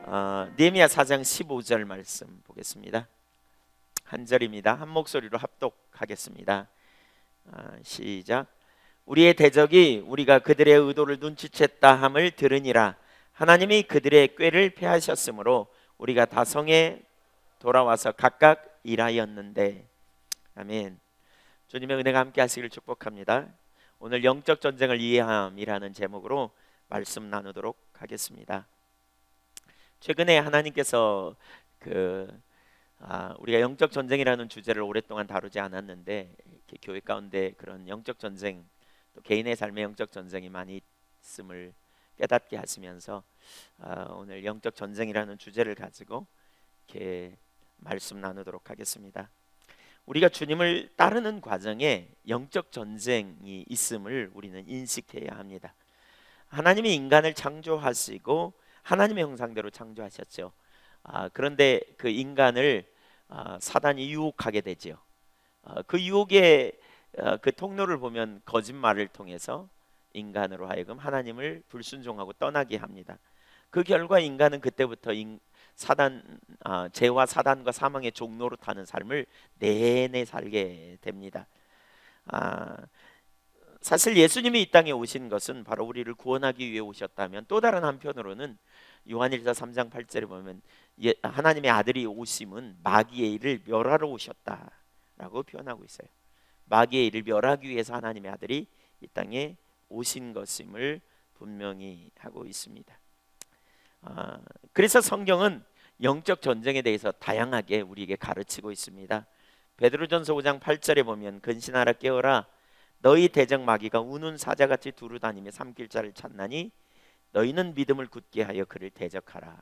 느헤미야 4장 15절 말씀 보겠습니다. 한 절입니다. 한 목소리로 합독하겠습니다. 시작. 우리의 대적이 우리가 그들의 의도를 눈치챘다 함을 들으니라. 하나님이 그들의 꾀를 패하셨으므로 우리가 다성에 돌아와서 각각 일하였는데. 아멘. 주님의 은혜가 함께 하시기를 축복합니다. 오늘 영적 전쟁을 이해함이라는 제목으로 말씀 나누도록 하겠습니다. 최근에 하나님께서 우리가 영적 전쟁이라는 주제를 오랫동안 다루지 않았는데, 이렇게 교회 가운데 그런 영적 전쟁, 또 개인의 삶의 영적 전쟁이 많이 있음을 깨닫게 하시면서 오늘 영적 전쟁이라는 주제를 가지고 이렇게 말씀 나누도록 하겠습니다. 우리가 주님을 따르는 과정에 영적 전쟁이 있음을 우리는 인식해야 합니다. 하나님이 인간을 창조하시고 하나님의 형상대로 창조하셨죠. 그런데 그 인간을 사단이 유혹하게 되죠. 그 유혹의 그 통로를 보면 거짓말을 통해서 인간으로 하여금 하나님을 불순종하고 떠나게 합니다. 그 결과 인간은 그때부터 죄와 사단과 사망의 종로로 타는 삶을 내내 살게 됩니다. 사실 예수님이 이 땅에 오신 것은 바로 우리를 구원하기 위해 오셨다면, 또 다른 한편으로는 요한일서 3장 8절에 보면 하나님의 아들이 오심은 마귀의 일을 멸하러 오셨다라고 표현하고 있어요. 마귀의 일을 멸하기 위해서 하나님의 아들이 이 땅에 오신 것임을 분명히 하고 있습니다. 그래서 성경은 영적 전쟁에 대해서 다양하게 우리에게 가르치고 있습니다. 베드로전서 5장 8절에 보면 근신하라 깨어라, 너희 대적 마귀가 우는 사자같이 두루다니며 삼킬 자를 찾나니 너희는 믿음을 굳게 하여 그를 대적하라.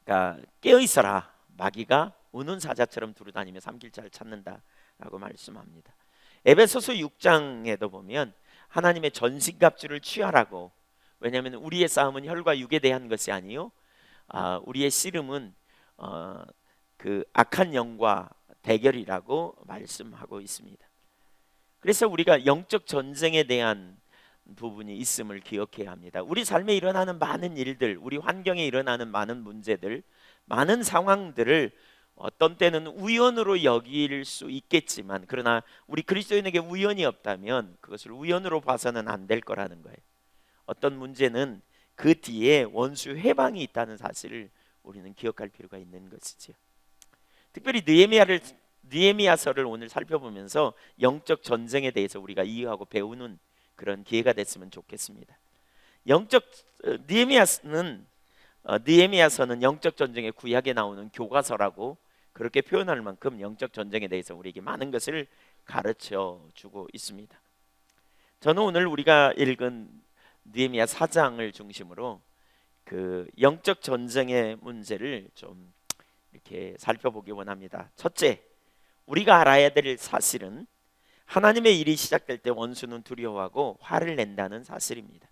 그러니까 깨어 있어라. 마귀가 우는 사자처럼 두루다니며 삼킬 자를 찾는다라고 말씀합니다. 에베소서 6장에도 보면 하나님의 전신갑주를 취하라고. 왜냐하면 우리의 싸움은 혈과 육에 대한 것이 아니요, 우리의 씨름은 그 악한 영과 대결이라고 말씀하고 있습니다. 그래서 우리가 영적 전쟁에 대한 부분이 있음을 기억해야 합니다. 우리 삶에 일어나는 많은 일들, 우리 환경에 일어나는 많은 문제들, 많은 상황들을 어떤 때는 우연으로 여길 수 있겠지만, 그러나 우리 그리스도인에게 우연이 없다면 그것을 우연으로 봐서는 안 될 거라는 거예요. 어떤 문제는 그 뒤에 원수 회방이 있다는 사실을 우리는 기억할 필요가 있는 것이지요. 특별히 느헤미야서를 오늘 살펴보면서 영적 전쟁에 대해서 우리가 이해하고 배우는 그런 기회가 됐으면 좋겠습니다. 느헤미야서는 영적 전쟁의 구약에 나오는 교과서라고 그렇게 표현할 만큼 영적 전쟁에 대해서 우리에게 많은 것을 가르쳐 주고 있습니다. 저는 오늘 우리가 읽은 느헤미야 4장을 중심으로 그 영적 전쟁의 문제를 좀 이렇게 살펴보기 원합니다. 첫째, 우리가 알아야 될 사실은 하나님의 일이 시작될 때 원수는 두려워하고 화를 낸다는 사실입니다.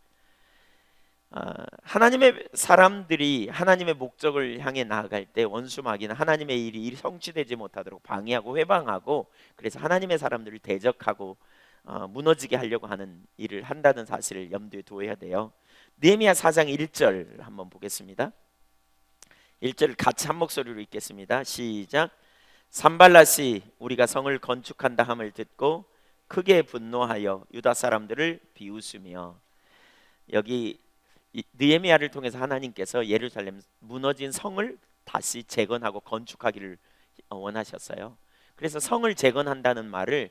하나님의 사람들이 하나님의 목적을 향해 나아갈 때 원수 마귀는 하나님의 일이 성취되지 못하도록 방해하고 회방하고, 그래서 하나님의 사람들을 대적하고 무너지게 하려고 하는 일을 한다는 사실을 염두에 두어야 돼요. 느헤미야 4장 1절 한번 보겠습니다. 1절 같이 한 목소리로 읽겠습니다. 시작. 산발랏이 우리가 성을 건축한다 함을 듣고 크게 분노하여 유다 사람들을 비웃으며. 여기 느헤미야를 통해서 하나님께서 예루살렘 무너진 성을 다시 재건하고 건축하기를 원하셨어요. 그래서 성을 재건한다는 말을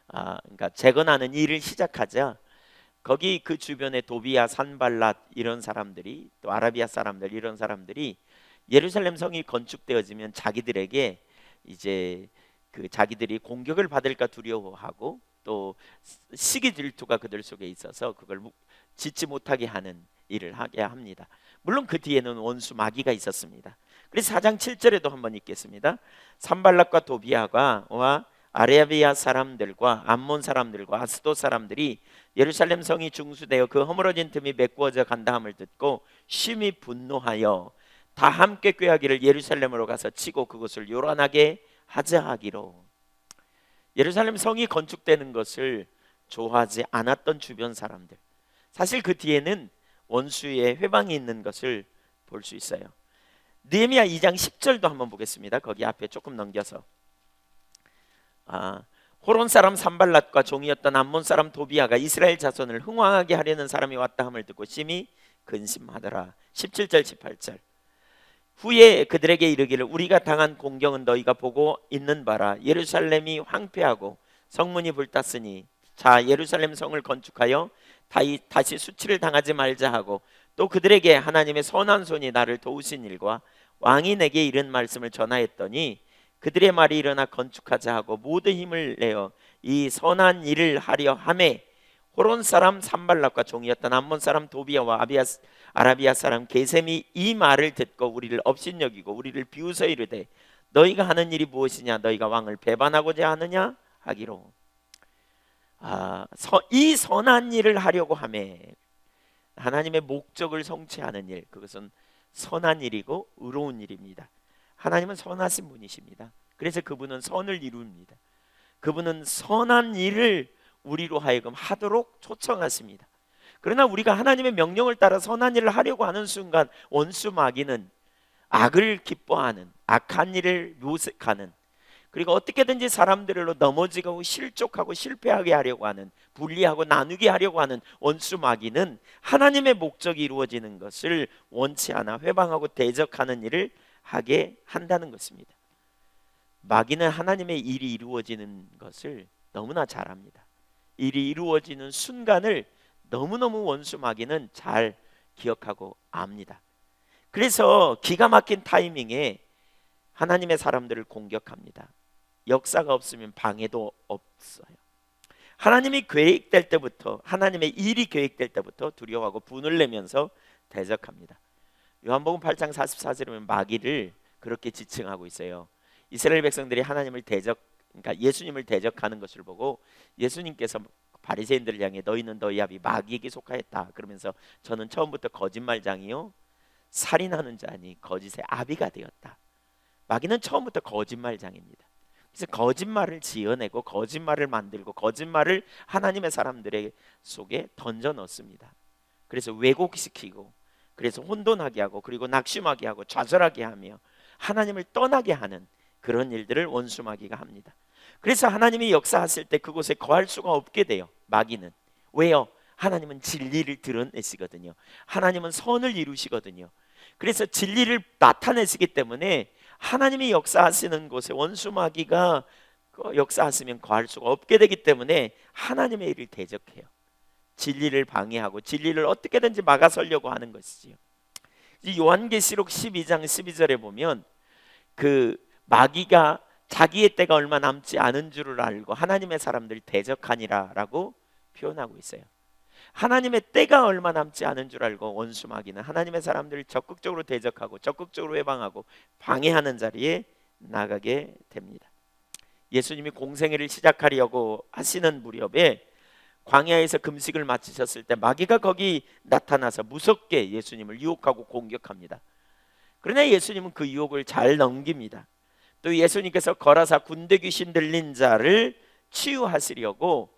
그러니까 재건하는 일을 시작하자 거기 그 주변에 도비야, 산발랏 이런 사람들이, 또 아라비아 사람들 이런 사람들이 예루살렘 성이 건축되어지면 자기들에게 이제 자기들이 공격을 받을까 두려워하고, 또 시기 질투가 그들 속에 있어서 그걸 짓지 못하게 하는 일을 하게 합니다. 물론 그 뒤에는 원수 마귀가 있었습니다. 그래서 4장 7절에도 한번 읽겠습니다. 산발랏과 도비야와 아라비아 사람들과 암몬 사람들과 아스돗 사람들이 예루살렘 성이 중수되어 그 허물어진 틈이 메꾸어져 간다 함을 듣고 심히 분노하여 다 함께 꾀하기를 예루살렘으로 가서 치고 그것을 요란하게 하자 하기로. 예루살렘 성이 건축되는 것을 좋아하지 않았던 주변 사람들, 사실 그 뒤에는 원수의 회방이 있는 것을 볼 수 있어요. 느헤미야 2장 10절도 한번 보겠습니다. 거기 앞에 조금 넘겨서 호론 사람 산발랏과 종이었던 암몬 사람 도비아가 이스라엘 자손을 흥왕하게 하려는 사람이 왔다 함을 듣고 심히 근심하더라. 17절 18절 후에 그들에게 이르기를 우리가 당한 공경은 너희가 보고 있는 바라. 예루살렘이 황폐하고 성문이 불탔으니 자 예루살렘 성을 건축하여 다시 수치를 당하지 말자 하고 또 그들에게 하나님의 선한 손이 나를 도우신 일과 왕이 내게 이른 말씀을 전하였더니 그들의 말이 일어나 건축하자 하고 모든 힘을 내어 이 선한 일을 하려 하매 호론 사람 산발락과 종이었던 암몬 사람 도비아와 아라비아 사람 게셈이 이 말을 듣고 우리를 업신여기고 우리를 비웃어 이르되 너희가 하는 일이 무엇이냐 너희가 왕을 배반하고자 하느냐 하기로 이 선한 일을 하려고 하매 하나님의 목적을 성취하는 일 그것은 선한 일이고 의로운 일입니다. 하나님은 선하신 분이십니다. 그래서 그분은 선을 이룹니다. 그분은 선한 일을 우리로 하여금 하도록 초청하십니다. 그러나 우리가 하나님의 명령을 따라 선한 일을 하려고 하는 순간 원수 마귀는 악을 기뻐하는 악한 일을 묘색하는 그리고 어떻게든지 사람들로 넘어지고 실족하고 실패하게 하려고 하는 분리하고 나누게 하려고 하는 원수 마귀는 하나님의 목적이 이루어지는 것을 원치 않아 회방하고 대적하는 일을 하게 한다는 것입니다. 마귀는 하나님의 일이 이루어지는 것을 너무나 잘 압니다. 일이 이루어지는 순간을 너무너무 원수 마귀는 잘 기억하고 압니다. 그래서 기가 막힌 타이밍에 하나님의 사람들을 공격합니다. 역사가 없으면 방해도 없어요. 하나님이 계획될 때부터 하나님의 일이 계획될 때부터 두려워하고 분을 내면서 대적합니다. 요한복음 8장 44절에 보면 마귀를 그렇게 지칭하고 있어요. 이스라엘 백성들이 하나님을 그러니까 예수님을 대적하는 것을 보고 예수님께서 바리새인들을 향해 너희는 너희 아비 마귀에게 속하였다 그러면서 저는 처음부터 거짓말장이요 살인하는 자니 거짓의 아비가 되었다. 마귀는 처음부터 거짓말장입니다. 그래서 거짓말을 지어내고 거짓말을 만들고 거짓말을 하나님의 사람들의 속에 던져 넣습니다. 그래서 왜곡시키고 그래서 혼돈하게 하고 그리고 낙심하게 하고 좌절하게 하며 하나님을 떠나게 하는 그런 일들을 원수 마귀가 합니다. 그래서 하나님이 역사하실 때 그곳에 거할 수가 없게 돼요. 마귀는. 왜요? 하나님은 진리를 드러내시거든요. 하나님은 선을 이루시거든요. 그래서 진리를 나타내시기 때문에 하나님이 역사하시는 곳에 원수 마귀가 역사하시면 거할 수가 없게 되기 때문에 하나님의 일을 대적해요. 진리를 방해하고 진리를 어떻게든지 막아서려고 하는 것이지요. 요한계시록 12장 12절에 보면 그 마귀가 자기의 때가 얼마 남지 않은 줄을 알고 하나님의 사람들 대적하니라 라고 표현하고 있어요. 하나님의 때가 얼마 남지 않은 줄 알고 원수 마귀는 하나님의 사람들을 적극적으로 대적하고 적극적으로 회방하고 방해하는 자리에 나가게 됩니다. 예수님이 공생애를 시작하려고 하시는 무렵에 광야에서 금식을 마치셨을 때 마귀가 거기 나타나서 무섭게 예수님을 유혹하고 공격합니다. 그러나 예수님은 그 유혹을 잘 넘깁니다. 또 예수님께서 거라사 군대 귀신 들린 자를 치유하시려고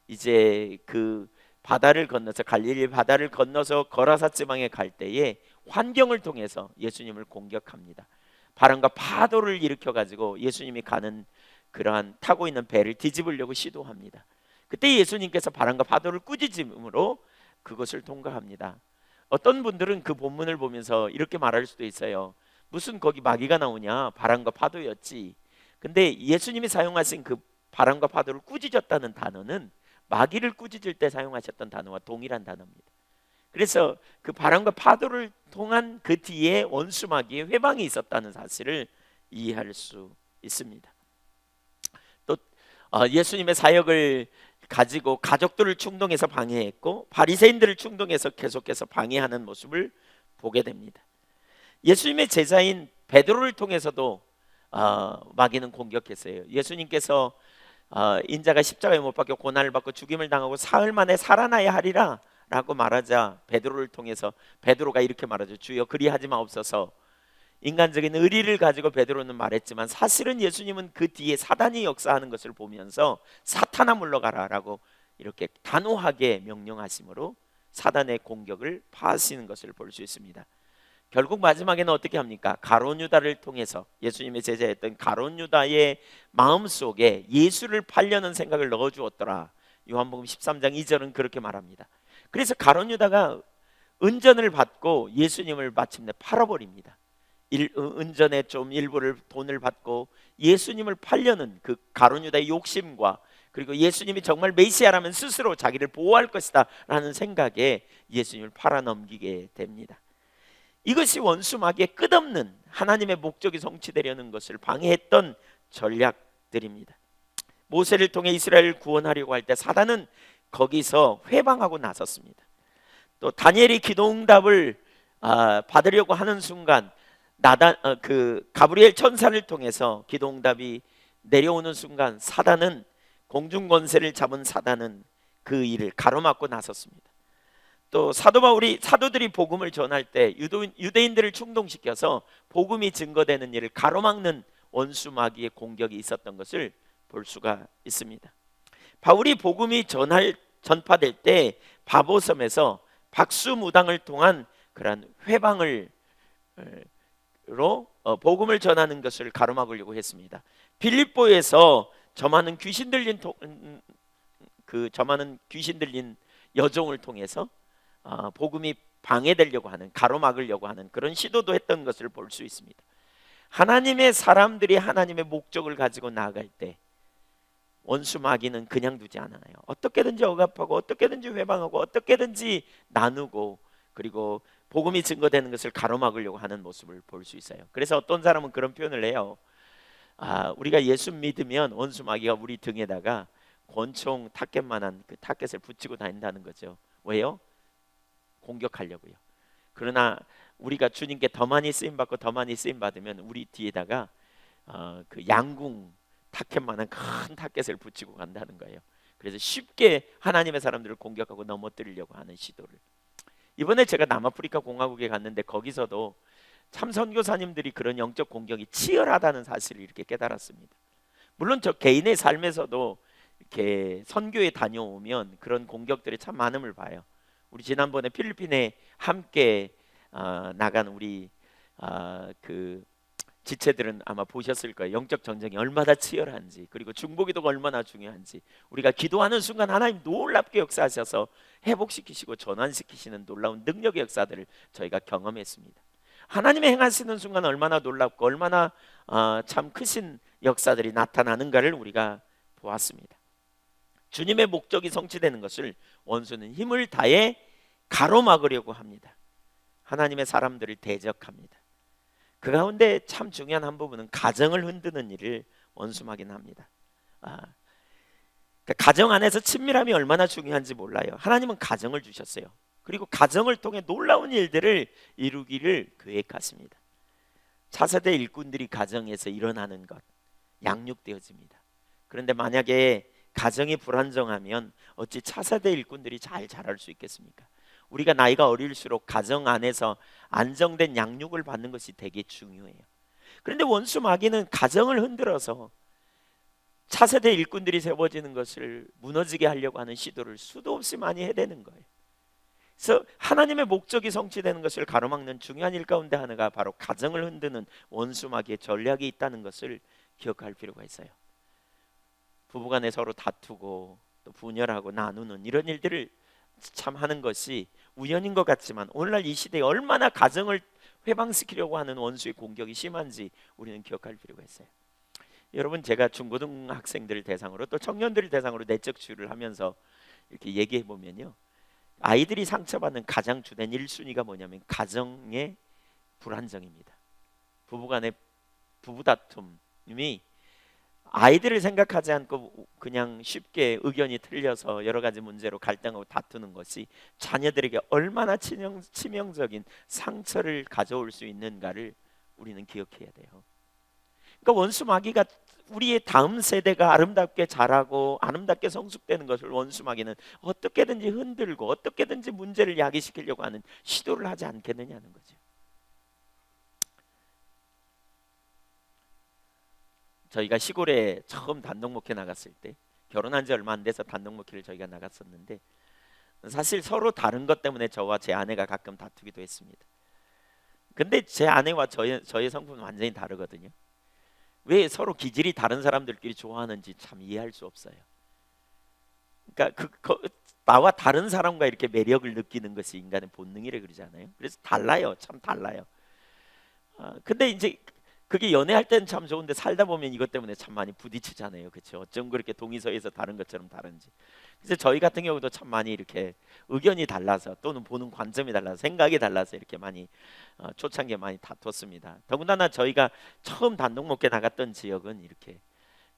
이제 그 바다를 건너서 갈릴리 바다를 건너서 거라사 지방에 갈 때에 환경을 통해서 예수님을 공격합니다. 바람과 파도를 일으켜 가지고 예수님이 가는 그러한 타고 있는 배를 뒤집으려고 시도합니다. 그때 예수님께서 바람과 파도를 꾸짖음으로 그것을 통과합니다. 어떤 분들은 그 본문을 보면서 이렇게 말할 수도 있어요. 무슨 거기 마귀가 나오냐, 바람과 파도였지. 근데 예수님이 사용하신 그 바람과 파도를 꾸짖었다는 단어는 마귀를 꾸짖을 때 사용하셨던 단어와 동일한 단어입니다. 그래서 그 바람과 파도를 통한 그 뒤에 원수 마귀의 회방이 있었다는 사실을 이해할 수 있습니다. 또 예수님의 사역을 가지고 가족들을 충동해서 방해했고 바리새인들을 충동해서 계속해서 방해하는 모습을 보게 됩니다. 예수님의 제자인 베드로를 통해서도 마귀는 공격했어요. 예수님께서 인자가 십자가에 못 박혀 고난을 받고 죽임을 당하고 사흘 만에 살아나야 하리라 라고 말하자 베드로를 통해서 베드로가 이렇게 말하죠. 주여 그리하지 마옵소서. 인간적인 의리를 가지고 베드로는 말했지만 사실은 예수님은 그 뒤에 사단이 역사하는 것을 보면서 사탄아 물러가라 라고 이렇게 단호하게 명령하심으로 사단의 공격을 파하시는 것을 볼 수 있습니다. 결국 마지막에는 어떻게 합니까? 가룟 유다를 통해서 예수님의 제자였던 가룟 유다의 마음속에 예수를 팔려는 생각을 넣어 주었더라. 요한복음 13장 2절은 그렇게 말합니다. 그래서 가룟 유다가 은전을 받고 예수님을 마침내 팔아버립니다. 은전의 좀 일부를 돈을 받고 예수님을 팔려는 그 가룟 유다의 욕심과 그리고 예수님이 정말 메시아라면 스스로 자기를 보호할 것이다 라는 생각에 예수님을 팔아넘기게 됩니다. 이것이 원수 마귀의 끝없는 하나님의 목적이 성취되려는 것을 방해했던 전략들입니다. 모세를 통해 이스라엘을 구원하려고 할 때 사단은 거기서 회방하고 나섰습니다. 또 다니엘이 기도응답을 받으려고 하는 순간 가브리엘 천사를 통해서 기도응답이 내려오는 순간 사단은 공중 권세를 잡은 사단은 그 일을 가로막고 나섰습니다. 또 사도들이 복음을 전할 때 유대인들을 충동시켜서 복음이 증거되는 일을 가로막는 원수 마귀의 공격이 있었던 것을 볼 수가 있습니다. 바울이 복음이 전파될 때 바보섬에서 박수무당을 통한 그러한 회방으로 복음을 전하는 것을 가로막으려고 했습니다. 빌립보에서 점하는 귀신 들린 여종을 통해서 복음이 방해되려고 하는, 가로막으려고 하는 그런 시도도 했던 것을 볼 수 있습니다. 하나님의 사람들이 하나님의 목적을 가지고 나아갈 때 원수 마귀는 그냥 두지 않아요. 어떻게든지 억압하고 어떻게든지 회방하고 어떻게든지 나누고 그리고 복음이 증거되는 것을 가로막으려고 하는 모습을 볼 수 있어요. 그래서 어떤 사람은 그런 표현을 해요. 우리가 예수 믿으면 원수 마귀가 우리 등에다가 권총 타켓만한 그 타켓을 붙이고 다닌다는 거죠. 왜요? 공격하려고요. 그러나 우리가 주님께 더 많이 쓰임 받고 더 많이 쓰임 받으면 우리 뒤에다가 그 양궁 타켓만한 큰 타켓을 붙이고 간다는 거예요. 그래서 쉽게 하나님의 사람들을 공격하고 넘어뜨리려고 하는 시도를. 이번에 제가 남아프리카 공화국에 갔는데 거기서도 참 선교사님들이 그런 영적 공격이 치열하다는 사실을 이렇게 깨달았습니다. 물론 저 개인의 삶에서도 이렇게 선교에 다녀오면 그런 공격들이 참 많음을 봐요. 우리 지난번에 필리핀에 함께 나간 우리 그 지체들은 아마 보셨을 거예요. 영적 전쟁이 얼마나 치열한지, 그리고 중보기도가 얼마나 중요한지. 우리가 기도하는 순간 하나님 놀랍게 역사하셔서 회복시키시고 전환시키시는 놀라운 능력의 역사들을 저희가 경험했습니다. 하나님의 행하시는 순간 얼마나 놀랍고 얼마나 참 크신 역사들이 나타나는가를 우리가 보았습니다. 주님의 목적이 성취되는 것을 원수는 힘을 다해 가로막으려고 합니다. 하나님의 사람들을 대적합니다. 그 가운데 참 중요한 한 부분은 가정을 흔드는 일을 원수마귀는 합니다. 그러니까 가정 안에서 친밀함이 얼마나 중요한지 몰라요. 하나님은 가정을 주셨어요. 그리고 가정을 통해 놀라운 일들을 이루기를 계획하십니다. 차세대 일꾼들이 가정에서 일어나는 것, 양육되어집니다. 그런데 만약에 가정이 불안정하면 어찌 차세대 일꾼들이 잘 자랄 수 있겠습니까? 우리가 나이가 어릴수록 가정 안에서 안정된 양육을 받는 것이 되게 중요해요. 그런데 원수 마귀는 가정을 흔들어서 차세대 일꾼들이 세워지는 것을 무너지게 하려고 하는 시도를 수도 없이 많이 해대는 거예요. 그래서 하나님의 목적이 성취되는 것을 가로막는 중요한 일 가운데 하나가 바로 가정을 흔드는 원수 마귀의 전략이 있다는 것을 기억할 필요가 있어요. 부부간에 서로 다투고 또 분열하고 나누는 이런 일들을 참 하는 것이 우연인 것 같지만 오늘날 이 시대에 얼마나 가정을 회방시키려고 하는 원수의 공격이 심한지 우리는 기억할 필요가 있어요. 여러분, 제가 중고등학생들을 대상으로 또 청년들을 대상으로 내적 치유를 하면서 이렇게 얘기해 보면요, 아이들이 상처받는 가장 주된 1순위가 뭐냐면 가정의 불안정입니다. 부부간의 부부다툼이 아이들을 생각하지 않고 그냥 쉽게 의견이 틀려서 여러 가지 문제로 갈등하고 다투는 것이 자녀들에게 얼마나 치명적인 상처를 가져올 수 있는가를 우리는 기억해야 돼요. 그러니까 원수 마귀가 우리의 다음 세대가 아름답게 자라고 아름답게 성숙되는 것을 원수 마귀는 어떻게든지 흔들고 어떻게든지 문제를 야기시키려고 하는 시도를 하지 않겠느냐는 거죠. 저희가 시골에 처음 단독 목회 나갔을 때, 결혼한 지 얼마 안 돼서 단독 목회를 저희가 나갔었는데 사실 서로 다른 것 때문에 저와 제 아내가 가끔 다투기도 했습니다. 근데 제 아내와 저의 성품은 완전히 다르거든요. 왜 서로 기질이 다른 사람들끼리 좋아하는지 참 이해할 수 없어요. 그러니까 나와 다른 사람과 이렇게 매력을 느끼는 것이 인간의 본능이래 그러잖아요. 그래서 달라요, 참 달라요. 근데 이제 그게 연애할 때는 참 좋은데 살다 보면 이것 때문에 참 많이 부딪히잖아요, 그렇죠? 어쩜 그렇게 동의서에서 다른 것처럼 다른지. 그래서 저희 같은 경우도 참 많이 이렇게 의견이 달라서 또는 보는 관점이 달라서 생각이 달라서 이렇게 많이 초창기에 많이 다퉜습니다. 더군다나 저희가 처음 단독 목회 나갔던 지역은 이렇게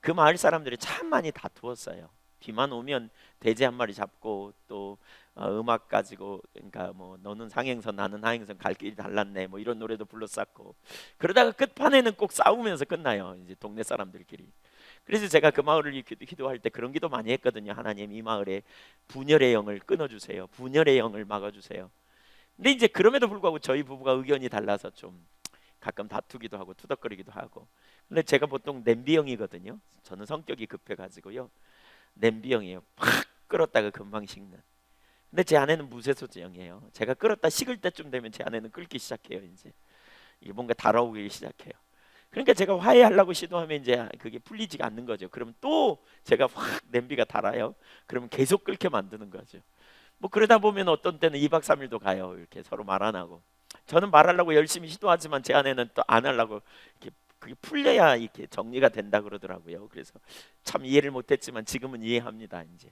그 마을 사람들이 참 많이 다투었어요. 비만 오면 돼지 한 마리 잡고 또 음악 가지고 그러니까 뭐 너는 상행선 나는 하행선 갈 길이 달랐네 뭐 이런 노래도 불렀었고 그러다가 끝판에는 꼭 싸우면서 끝나요. 이제 동네 사람들끼리. 그래서 제가 그 마을을 기도할 때 그런 기도 많이 했거든요. 하나님 이 마을에 분열의 영을 끊어주세요. 분열의 영을 막아주세요. 근데 이제 그럼에도 불구하고 저희 부부가 의견이 달라서 좀 가끔 다투기도 하고 투덕거리기도 하고. 근데 제가 보통 냄비형이거든요. 저는 성격이 급해가지고요. 냄비형이에요. 팍 끓었다가 금방 식는. 근데 제 아내는 무쇠소지형이에요. 제가 끓었다 식을 때쯤 되면 제 아내는 끓기 시작해요. 이제 이게 뭔가 달아오기 시작해요. 그러니까 제가 화해하려고 시도하면 이제 그게 풀리지가 않는 거죠. 그럼 또 제가 확 냄비가 달아요. 그러면 계속 끓게 만드는 거죠. 뭐 그러다 보면 어떤 때는 2박 3일도 가요. 이렇게 서로 말 안 하고. 저는 말하려고 열심히 시도하지만 제 아내는 또 안 하려고 이렇게 그게 풀려야 이렇게 정리가 된다 그러더라고요. 그래서 참 이해를 못했지만 지금은 이해합니다. 이제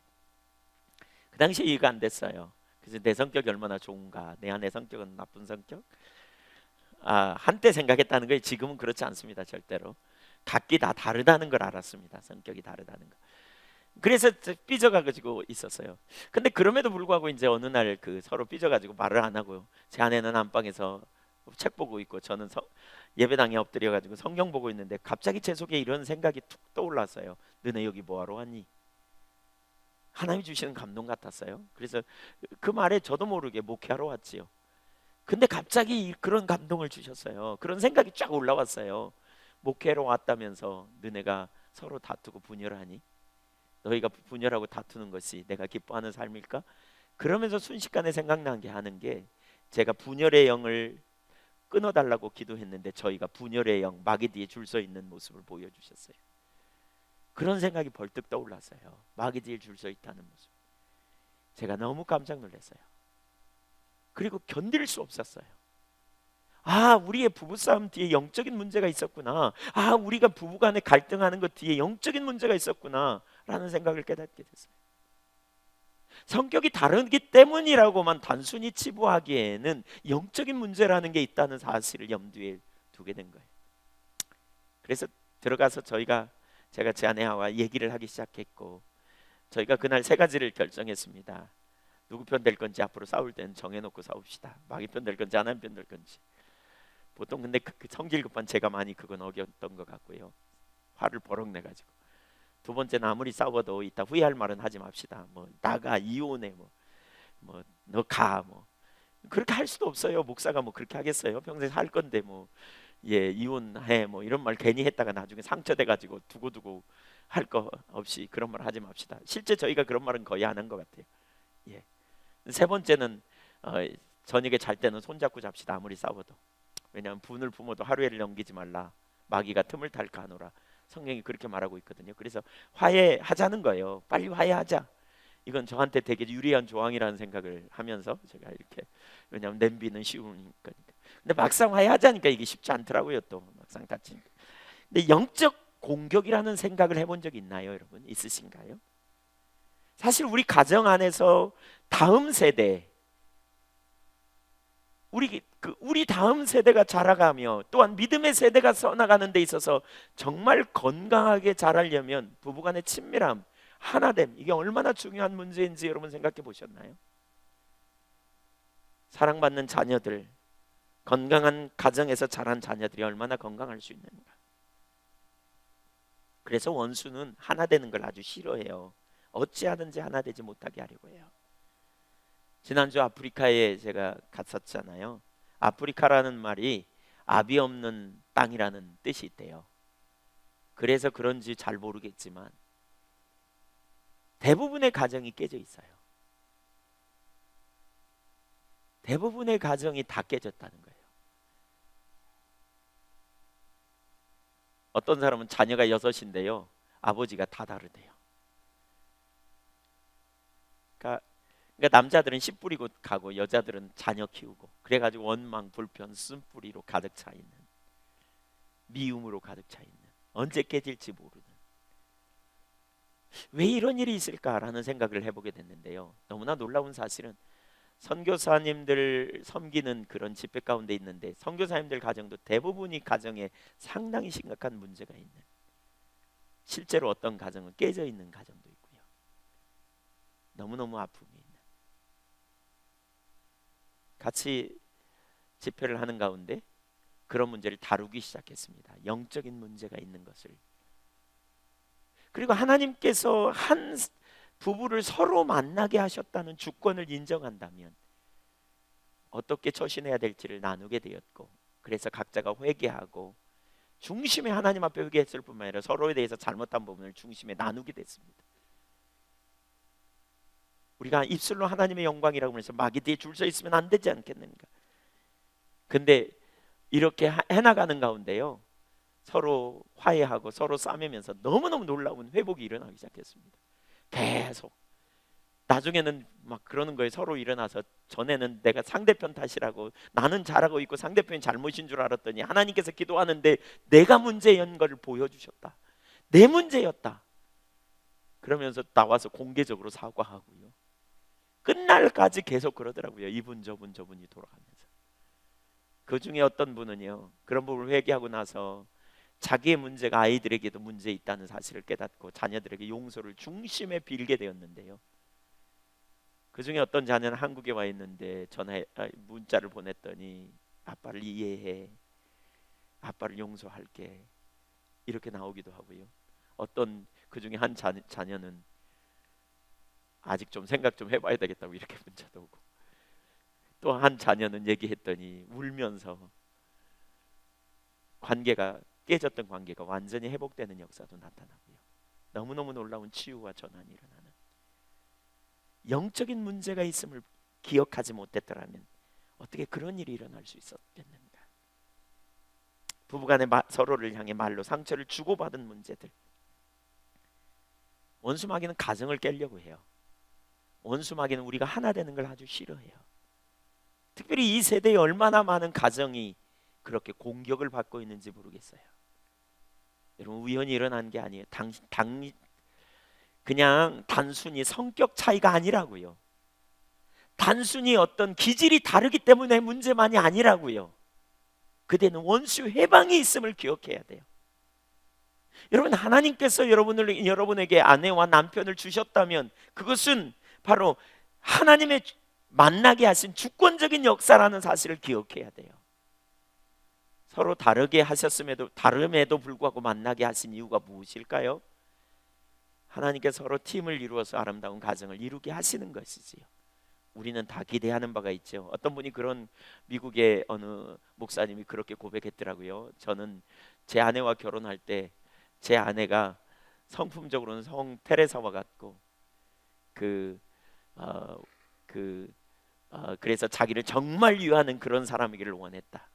그 당시에 이해가 안 됐어요. 그래서 내 성격이 얼마나 좋은가, 내 아내 성격은 나쁜 성격. 한때 생각했다는 거예요. 지금은 그렇지 않습니다. 절대로 각기 다 다르다는 걸 알았습니다. 성격이 다르다는 거. 그래서 삐져가지고 있었어요. 근데 그럼에도 불구하고 이제 어느 날 그 서로 삐져가지고 말을 안 하고요. 제 아내는 안방에서 책 보고 있고 저는 예배당에 엎드려가지고 성경 보고 있는데 갑자기 제 속에 이런 생각이 툭 떠올랐어요. 너네 여기 뭐하러 왔니? 하나님 주시는 감동 같았어요. 그래서 그 말에 저도 모르게 목회하러 왔지요. 근데 갑자기 그런 감동을 주셨어요. 그런 생각이 쫙 올라왔어요. 목회로 왔다면서 너네가 서로 다투고 분열하니? 너희가 분열하고 다투는 것이 내가 기뻐하는 삶일까? 그러면서 순식간에 생각난 게 하는 게 제가 분열의 영을 끊어달라고 기도했는데 저희가 분열의 영 마귀 뒤에 줄 서 있는 모습을 보여주셨어요. 그런 생각이 벌떡 떠올랐어요. 마귀 뒤에 줄 서 있다는 모습. 제가 너무 깜짝 놀랐어요. 그리고 견딜 수 없었어요. 우리의 부부싸움 뒤에 영적인 문제가 있었구나. 우리가 부부간에 갈등하는 것 뒤에 영적인 문제가 있었구나 라는 생각을 깨닫게 됐어요. 성격이 다르기 때문이라고만 단순히 치부하기에는 영적인 문제라는 게 있다는 사실을 염두에 두게 된 거예요. 그래서 들어가서 제가 제 아내와 얘기를 하기 시작했고 저희가 그날 3가지를 결정했습니다. 누구 편 될 건지 앞으로 싸울 때는 정해놓고 싸웁시다. 마귀 편 될 건지 하나님 편 될 건지. 보통 근데 그 성질 급한 제가 많이 그건 어겼던 것 같고요. 화를 버럭 내가지고. 2번째는 아무리 싸워도 이따 후회할 말은 하지 맙시다. 뭐 나가 이혼해 뭐 너 가 뭐 그렇게 할 수도 없어요. 목사가 뭐 그렇게 하겠어요? 평생 살 건데 뭐 이혼해 뭐 이런 말 괜히 했다가 나중에 상처돼 가지고 두고두고 할 거 없이 그런 말 하지 맙시다. 실제 저희가 그런 말은 거의 안 한 것 같아요. 3번째는 저녁에 잘 때는 손잡고 잡시다. 아무리 싸워도. 왜냐하면 분을 품어도 하루에를 넘기지 말라. 마귀가 틈을 탈까 하노라. 성경이 그렇게 말하고 있거든요. 그래서 화해하자는 거예요. 빨리 화해하자. 이건 저한테 되게 유리한 조항이라는 생각을 하면서 제가 이렇게 왜냐하면 냄비는 쉬우니까. 근데 막상 화해하자니까 이게 쉽지 않더라고요. 또 막상 다치니까. 근데 영적 공격이라는 생각을 해본 적 있나요, 여러분? 있으신가요? 사실 우리 가정 안에서 다음 세대 우리 다음 세대가 자라가며 또한 믿음의 세대가 써나가는 데 있어서 정말 건강하게 자라려면 부부간의 친밀함, 하나됨 이게 얼마나 중요한 문제인지 여러분 생각해 보셨나요? 사랑받는 자녀들, 건강한 가정에서 자란 자녀들이 얼마나 건강할 수 있는가. 그래서 원수는 하나 되는 걸 아주 싫어해요. 어찌하든지 하나 되지 못하게 하려고 해요. 지난주 아프리카에 제가 갔었잖아요. 아프리카라는 말이 압이 없는 땅이라는 뜻이 있대요. 그래서 그런지 잘 모르겠지만 대부분의 가정이 깨져 있어요. 대부분의 가정이 다 깨졌다는 거예요. 어떤 사람은 자녀가 6인데요 아버지가 다 다르대요. 그러니까 남자들은 씨 뿌리고 가고 여자들은 자녀 키우고, 그래가지고 원망 불편 쓴뿌리로 가득 차 있는, 미움으로 가득 차 있는, 언제 깨질지 모르는, 왜 이런 일이 있을까라는 생각을 해보게 됐는데요. 너무나 놀라운 사실은 선교사님들 섬기는 그런 집회 가운데 있는데 선교사님들 가정도 대부분이 가정에 상당히 심각한 문제가 있는, 실제로 어떤 가정은 깨져 있는 가정도 있고요. 너무너무 아픔이 있는. 같이 집회를 하는 가운데 그런 문제를 다루기 시작했습니다. 영적인 문제가 있는 것을. 그리고 하나님께서 한 부부를 서로 만나게 하셨다는 주권을 인정한다면 어떻게 처신해야 될지를 나누게 되었고, 그래서 각자가 회개하고 중심에 하나님 앞에 회개했을 뿐만 아니라 서로에 대해서 잘못한 부분을 중심에 나누게 됐습니다. 우리가 입술로 하나님의 영광이라고 해서 마귀 뒤에 줄 서 있으면 안 되지 않겠는가. 근데 이렇게 해나가는 가운데요 서로 화해하고 서로 싸매면서 너무너무 놀라운 회복이 일어나기 시작했습니다. 계속 나중에는 막 그러는 거예요. 서로 일어나서 전에는 내가 상대편 탓이라고, 나는 잘하고 있고 상대편이 잘못인 줄 알았더니 하나님께서 기도하는데 내가 문제인 것을 보여주셨다, 내 문제였다, 그러면서 나와서 공개적으로 사과하고요. 끝날까지 계속 그러더라고요. 이분 저분이 돌아가면서. 그 중에 어떤 분은요 그런 부분을 회개하고 나서 자기의 문제가 아이들에게도 문제 있다는 사실을 깨닫고 자녀들에게 용서를 중심에 빌게 되었는데요, 그 중에 어떤 자녀는 한국에 와 있는데 문자를 보냈더니 아빠를 이해해, 아빠를 용서할게, 이렇게 나오기도 하고요. 어떤 그 중에 한 자녀는 아직 좀 생각 좀 해봐야 되겠다고 이렇게 문자도 오고, 또 한 자녀는 얘기했더니 울면서 깨졌던 관계가 완전히 회복되는 역사도 나타나고요. 너무너무 놀라운 치유와 전환이 일어나는, 영적인 문제가 있음을 기억하지 못했더라면 어떻게 그런 일이 일어날 수 있었겠는가. 부부간에 서로를 향해 말로 상처를 주고받은 문제들. 원수마귀는 가정을 깨려고 해요. 원수마귀는 우리가 하나 되는 걸 아주 싫어해요. 특별히 이 세대에 얼마나 많은 가정이 그렇게 공격을 받고 있는지 모르겠어요. 여러분 우연히 일어난 게 아니에요. 그냥 단순히 성격 차이가 아니라고요. 단순히 어떤 기질이 다르기 때문에 문제만이 아니라고요. 그대는 원수 회방이 있음을 기억해야 돼요. 여러분 하나님께서 여러분에게 아내와 남편을 주셨다면 그것은 바로 하나님의 만나게 하신 주권적인 역사라는 사실을 기억해야 돼요. 서로 다르게 하셨음에도 다름에도 불구하고 만나게 하신 이유가 무엇일까요? 하나님께 서로 팀을 이루어서 아름다운 가정을 이루게 하시는 것이지요. 우리는 다 기대하는 바가 있죠. 어떤 분이 미국의 어느 목사님이 그렇게 고백했더라고요. 저는 제 아내와 결혼할 때 제 아내가 성품적으로는 성 테레사와 같고 그래서 자기를 정말 위하는 그런 사람이기를 원했다.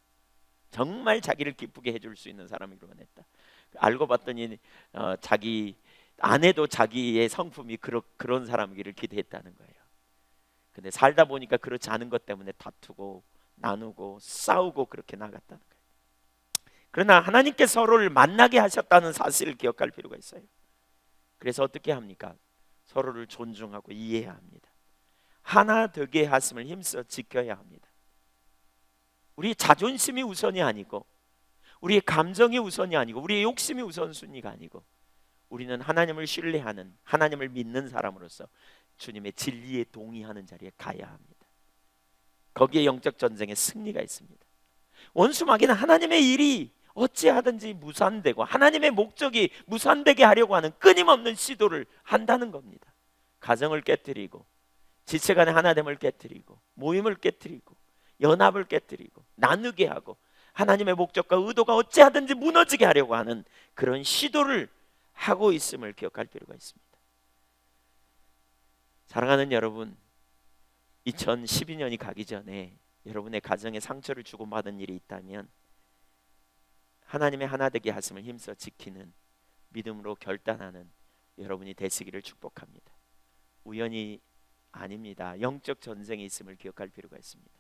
정말 자기를 기쁘게 해줄 수 있는 사람이기를 원했다. 알고 봤더니 자기 아내도 자기의 성품이 그런 사람이기를 기대했다는 거예요. 근데 살다 보니까 그렇지 않은 것 때문에 다투고 나누고 싸우고 그렇게 나갔다는 거예요. 그러나 하나님께 서로를 만나게 하셨다는 사실을 기억할 필요가 있어요. 그래서 어떻게 합니까? 서로를 존중하고 이해해야 합니다. 하나 되게 하심을 힘써 지켜야 합니다. 우리의 자존심이 우선이 아니고 우리의 감정이 우선이 아니고 우리의 욕심이 우선순위가 아니고 우리는 하나님을 신뢰하는, 하나님을 믿는 사람으로서 주님의 진리에 동의하는 자리에 가야 합니다. 거기에 영적 전쟁의 승리가 있습니다. 원수마귀는 하나님의 일이 어찌하든지 무산되고 하나님의 목적이 무산되게 하려고 하는 끊임없는 시도를 한다는 겁니다. 가정을 깨뜨리고 지체간의 하나됨을 깨뜨리고 모임을 깨뜨리고 연합을 깨뜨리고 나누게 하고 하나님의 목적과 의도가 어찌하든지 무너지게 하려고 하는 그런 시도를 하고 있음을 기억할 필요가 있습니다. 사랑하는 여러분, 2012년이 가기 전에 여러분의 가정에 상처를 주고받은 일이 있다면 하나님의 하나되게 하심을 힘써 지키는 믿음으로 결단하는 여러분이 되시기를 축복합니다. 우연이 아닙니다. 영적 전쟁이 있음을 기억할 필요가 있습니다.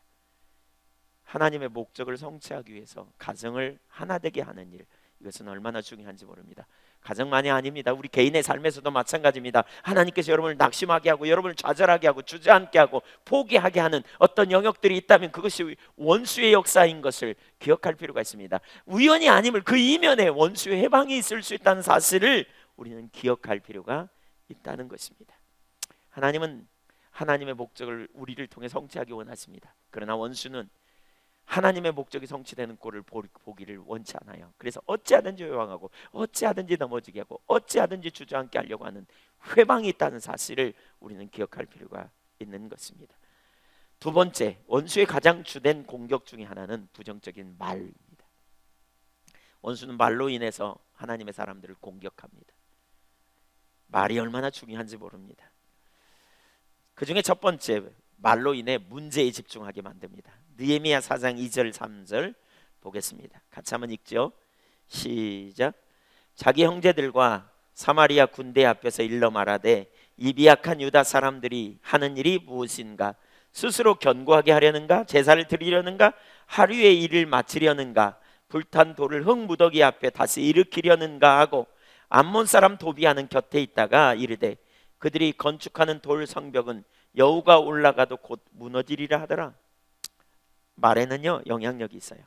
하나님의 목적을 성취하기 위해서 가정을 하나되게 하는 일, 이것은 얼마나 중요한지 모릅니다. 가정만이 아닙니다. 우리 개인의 삶에서도 마찬가지입니다. 하나님께서 여러분을 낙심하게 하고 여러분을 좌절하게 하고 주저앉게 하고 포기하게 하는 어떤 영역들이 있다면 그것이 원수의 역사인 것을 기억할 필요가 있습니다. 우연이 아님을 그 이면에 원수의 해방이 있을 수 있다는 사실을 우리는 기억할 필요가 있다는 것입니다. 하나님은 하나님의 목적을 우리를 통해 성취하기 원하십니다. 그러나 원수는 하나님의 목적이 성취되는 꼴을 보기를 원치 않아요. 그래서 어찌하든지 회방하고 어찌하든지 넘어지게 하고 어찌하든지 주저앉게 하려고 하는 회방이 있다는 사실을 우리는 기억할 필요가 있는 것입니다. 두 번째, 원수의 가장 주된 공격 중에 하나는 부정적인 말입니다. 원수는 말로 인해서 하나님의 사람들을 공격합니다. 말이 얼마나 중요한지 모릅니다. 그 중에 첫 번째, 말로 인해 문제에 집중하게 만듭니다. 느헤미야 4장 2절 3절 보겠습니다. 같이 한번 읽죠. 시작. 자기 형제들과 사마리아 군대 앞에서 일러 말하되 이 미약한 유다 사람들이 하는 일이 무엇인가? 스스로 견고하게 하려는가? 제사를 드리려는가? 하루의 일을 마치려는가? 불탄 돌을 흙 무더기 앞에 다시 일으키려는가 하고 암몬 사람 도비아는 곁에 있다가 이르되 그들이 건축하는 돌 성벽은 여우가 올라가도 곧 무너지리라 하더라. 말에는요 영향력이 있어요.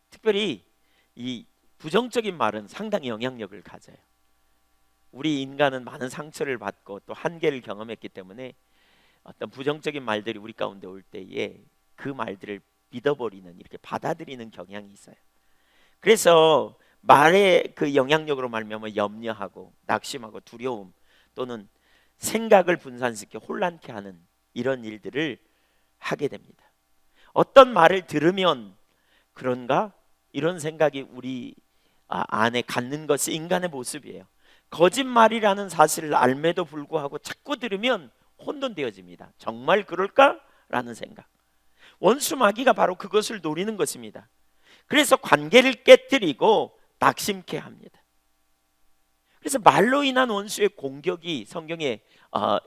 특별히 이 부정적인 말은 상당히 영향력을 가져요. 우리 인간은 많은 상처를 받고 또 한계를 경험했기 때문에 어떤 부정적인 말들이 우리 가운데 올 때에 그 말들을 믿어버리는, 이렇게 받아들이는 경향이 있어요. 그래서 말의 그 영향력으로 말미암아 염려하고 낙심하고 두려움 또는 생각을 분산시켜 혼란케 하는 이런 일들을 하게 됩니다. 어떤 말을 들으면 그런가? 이런 생각이 우리 안에 갖는 것이 인간의 모습이에요. 거짓말이라는 사실을 알매도 불구하고 자꾸 들으면 혼돈되어집니다. 정말 그럴까? 라는 생각. 원수 마귀가 바로 그것을 노리는 것입니다. 그래서 관계를 깨뜨리고 낙심케 합니다. 그래서 말로 인한 원수의 공격이 성경에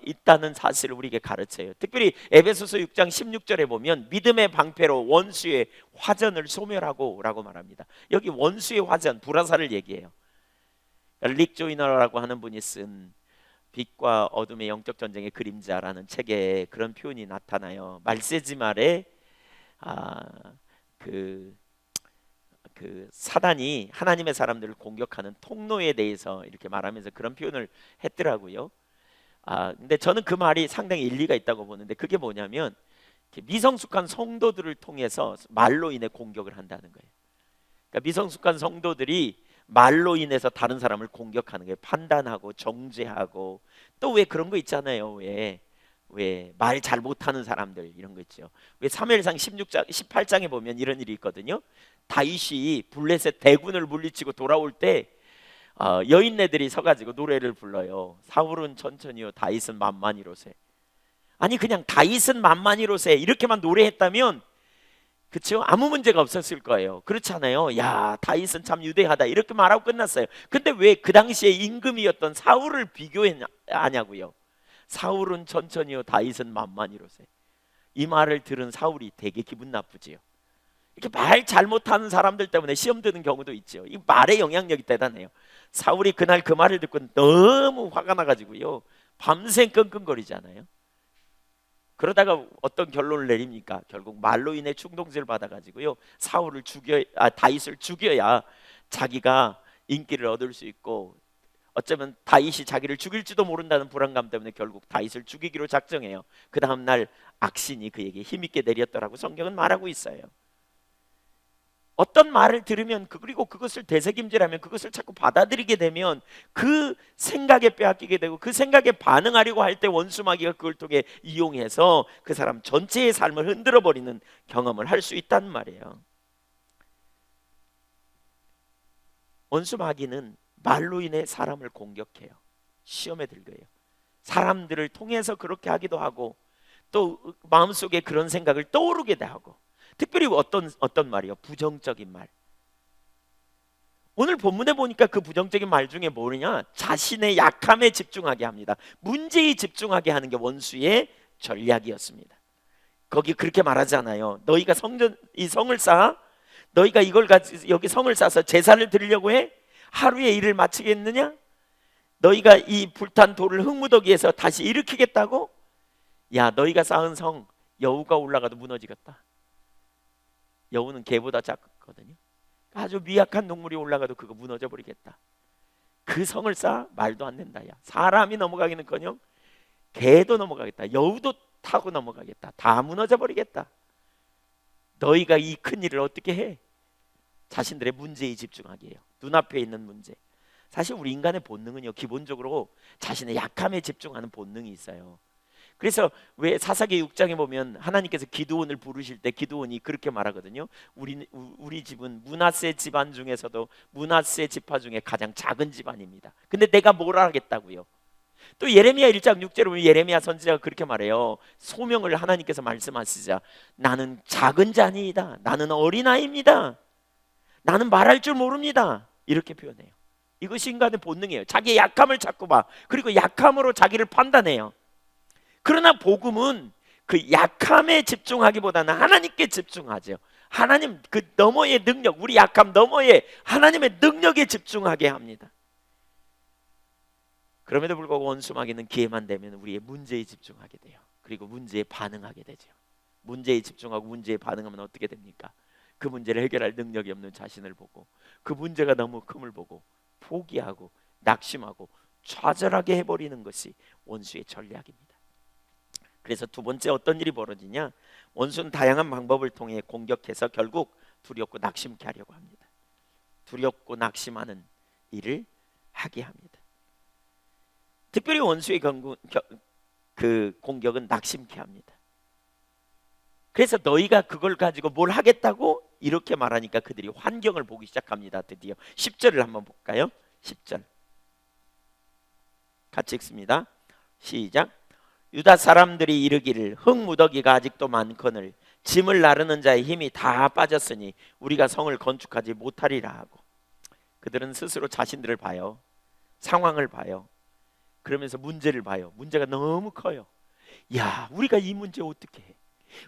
있다는 사실을 우리에게 가르쳐요. 특별히 에베소서 6장 16절에 보면 믿음의 방패로 원수의 화전을 소멸하고 라고 말합니다. 여기 원수의 화전, 불화살을 얘기해요. 릭 조이너라고 하는 분이 쓴 빛과 어둠의 영적 전쟁의 그림자라는 책에 그런 표현이 나타나요. 말세지 말에 그 사단이 하나님의 사람들을 공격하는 통로에 대해서 이렇게 말하면서 그런 표현을 했더라고요. 근데 저는 그 말이 상당히 일리가 있다고 보는데, 그게 뭐냐면 미성숙한 성도들을 통해서 말로 인해 공격을 한다는 거예요. 그러니까 미성숙한 성도들이 말로 인해서 다른 사람을 공격하는 거예요. 판단하고 정죄하고, 또 왜 그런 거 있잖아요. 왜 말 잘 못하는 사람들, 이런 거 있죠. 왜 사무엘상 18장에 보면 이런 일이 있거든요. 다윗이 블레셋 대군을 물리치고 돌아올 때 여인네들이 서가지고 노래를 불러요. 사울은 천천히요, 다윗은 만만히로세. 아니 그냥 다윗은 만만히로세 이렇게만 노래했다면 그렇죠? 아무 문제가 없었을 거예요. 그렇잖아요. 야, 다윗은 참 유대하다 이렇게 말하고 끝났어요. 근데 왜 그 당시에 임금이었던 사울을 비교하냐고요. 사울은 천천히요, 다윗은 만만히로세. 이 말을 들은 사울이 되게 기분 나쁘지요. 이렇게 말 잘못하는 사람들 때문에 시험 드는 경우도 있죠. 이 말의 영향력이 대단해요. 사울이 그날 그 말을 듣고 너무 화가 나가지고요, 밤새 끙끙거리잖아요. 그러다가 어떤 결론을 내립니까? 결국 말로 인해 충동질을 받아가지고요, 다윗을 죽여야 자기가 인기를 얻을 수 있고, 어쩌면 다윗이 자기를 죽일지도 모른다는 불안감 때문에 결국 다윗을 죽이기로 작정해요. 그 다음 날 악신이 그에게 힘있게 내렸더라고 성경은 말하고 있어요. 어떤 말을 들으면 그리고 그것을 되새김질하면, 그것을 자꾸 받아들이게 되면 그 생각에 빼앗기게 되고, 그 생각에 반응하려고 할 때 원수 마귀가 그걸 통해 이용해서 그 사람 전체의 삶을 흔들어 버리는 경험을 할 수 있단 말이에요. 원수 마귀는 말로 인해 사람을 공격해요. 시험에 들게 해요. 사람들을 통해서 그렇게 하기도 하고, 또 마음속에 그런 생각을 떠오르게 하고, 특별히 어떤 말이요? 부정적인 말. 오늘 본문에 보니까 그 부정적인 말 중에 뭐냐? 자신의 약함에 집중하게 합니다. 문제에 집중하게 하는 게 원수의 전략이었습니다. 거기 그렇게 말하잖아요. 너희가 이 성을 쌓아? 너희가 이걸 가지고 여기 성을 쌓아서 제사를 드리려고 해? 하루에 일을 마치겠느냐? 너희가 이 불탄 돌을 흙무더기에서 다시 일으키겠다고? 야, 너희가 쌓은 성 여우가 올라가도 무너지겠다. 여우는 개보다 작거든요. 아주 미약한 동물이 올라가도 그거 무너져 버리겠다. 그 성을 쌓아? 말도 안 된다. 야, 사람이 넘어가기는커녕 개도 넘어가겠다. 여우도 타고 넘어가겠다. 다 무너져 버리겠다. 너희가 이 큰 일을 어떻게 해? 자신들의 문제에 집중하게 해요. 눈앞에 있는 문제. 사실 우리 인간의 본능은요, 기본적으로 자신의 약함에 집중하는 본능이 있어요. 그래서 왜 사사기 6장에 보면 하나님께서 기드온을 부르실 때 기드온이 그렇게 말하거든요. 우리 집은 므낫세 집안 중에서도 므낫세 지파 중에 가장 작은 집안입니다. 근데 내가 뭘 하겠다고요? 또 예레미야 1장 6절에 보면 예레미야 선지자가 그렇게 말해요. 소명을 하나님께서 말씀하시자, 나는 작은 자니이다. 나는 어린아이입니다. 나는 말할 줄 모릅니다. 이렇게 표현해요. 이것이 인간의 본능이에요. 자기의 약함을 찾고 봐. 그리고 약함으로 자기를 판단해요. 그러나 복음은 그 약함에 집중하기보다는 하나님께 집중하죠. 하나님 그 너머의 능력, 우리 약함 너머의 하나님의 능력에 집중하게 합니다. 그럼에도 불구하고 원수마귀는 기회만 되면 우리의 문제에 집중하게 돼요. 그리고 문제에 반응하게 되죠. 문제에 집중하고 문제에 반응하면 어떻게 됩니까? 그 문제를 해결할 능력이 없는 자신을 보고, 그 문제가 너무 큼을 보고 포기하고 낙심하고 좌절하게 해버리는 것이 원수의 전략입니다. 그래서 두 번째 어떤 일이 벌어지냐? 원수는 다양한 방법을 통해 공격해서 결국 두렵고 낙심케 하려고 합니다. 두렵고 낙심하는 일을 하게 합니다. 특별히 원수의 그 공격은 낙심케 합니다. 그래서 너희가 그걸 가지고 뭘 하겠다고 이렇게 말하니까 그들이 환경을 보기 시작합니다. 드디어 10절을 한번 볼까요? 10절 같이 읽습니다. 시작. 유다 사람들이 이르기를 흙무더기가 아직도 많거늘 짐을 나르는 자의 힘이 다 빠졌으니 우리가 성을 건축하지 못하리라 하고, 그들은 스스로 자신들을 봐요. 상황을 봐요. 그러면서 문제를 봐요. 문제가 너무 커요. 야, 우리가 이 문제 어떻게 해?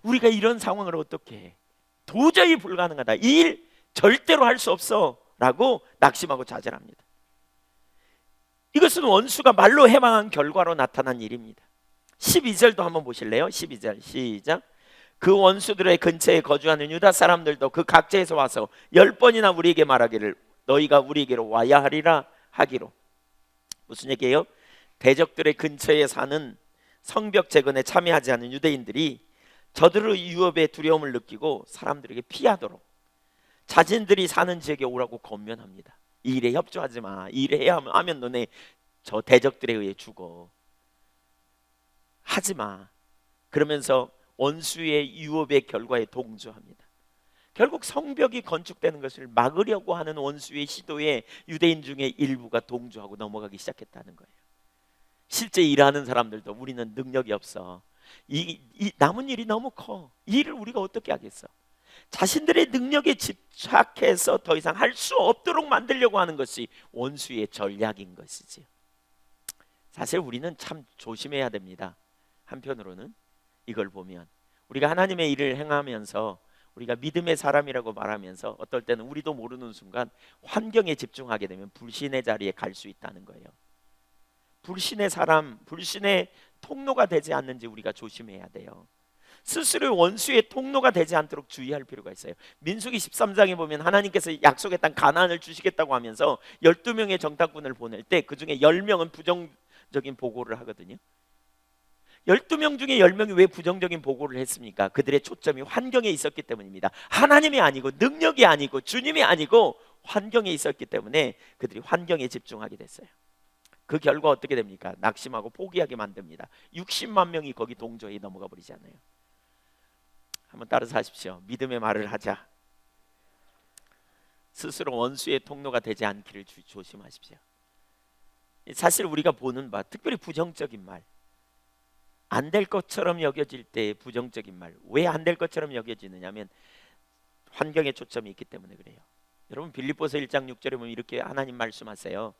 우리가 이런 상황을 어떻게 해? 도저히 불가능하다. 이 일 절대로 할 수 없어 라고 낙심하고 좌절합니다. 이것은 원수가 말로 해방한 결과로 나타난 일입니다. 12절도 한번 보실래요? 12절 시작. 그 원수들의 근처에 거주하는 유다 사람들도 그 각지에서 와서 10번이나 우리에게 말하기를 너희가 우리에게로 와야 하리라 하기로. 무슨 얘기예요? 대적들의 근처에 사는 성벽 재건에 참여하지 않은 유대인들이 저들의 유업에 두려움을 느끼고 사람들에게 피하도록 자신들이 사는 지역에 오라고 권면합니다. 이 일에 협조하지 마. 이 일에 해야 하면 너네 저 대적들에 의해 죽어. 하지 마. 그러면서 원수의 유업의 결과에 동조합니다. 결국 성벽이 건축되는 것을 막으려고 하는 원수의 시도에 유대인 중에 일부가 동조하고 넘어가기 시작했다는 거예요. 실제 일하는 사람들도 우리는 능력이 없어. 이 남은 일이 너무 커. 이 일을 우리가 어떻게 하겠어? 자신들의 능력에 집착해서 더 이상 할 수 없도록 만들려고 하는 것이 원수의 전략인 것이지요. 사실 우리는 참 조심해야 됩니다. 한편으로는 이걸 보면 우리가 하나님의 일을 행하면서 우리가 믿음의 사람이라고 말하면서 어떨 때는 우리도 모르는 순간 환경에 집중하게 되면 불신의 자리에 갈 수 있다는 거예요. 불신의 사람, 불신의 통로가 되지 않는지 우리가 조심해야 돼요. 스스로 원수의 통로가 되지 않도록 주의할 필요가 있어요. 민수기 13장에 보면 하나님께서 약속했던 가나안을 주시겠다고 하면서 12명의 정탐꾼을 보낼 때 그 중에 10명은 부정적인 보고를 하거든요. 12명 중에 10명이 왜 부정적인 보고를 했습니까? 그들의 초점이 환경에 있었기 때문입니다. 하나님이 아니고 능력이 아니고 주님이 아니고 환경에 있었기 때문에 그들이 환경에 집중하게 됐어요. 그 결과 어떻게 됩니까? 낙심하고 포기하게 만듭니다. 60만 명이 거기 동조에 넘어가 버리지 않아요. 한번 따라서 하십시오. 믿음의 말을 하자. 스스로 원수의 통로가 되지 않기를 조심하십시오. 사실 우리가 보는 바, 특별히 부정적인 말, 안 될 것처럼 여겨질 때 부정적인 말. 왜 안 될 것처럼 여겨지느냐면 환경에 초점이 있기 때문에 그래요. 여러분 빌립보서 1장 6절에 보면 이렇게 하나님 말씀하세요.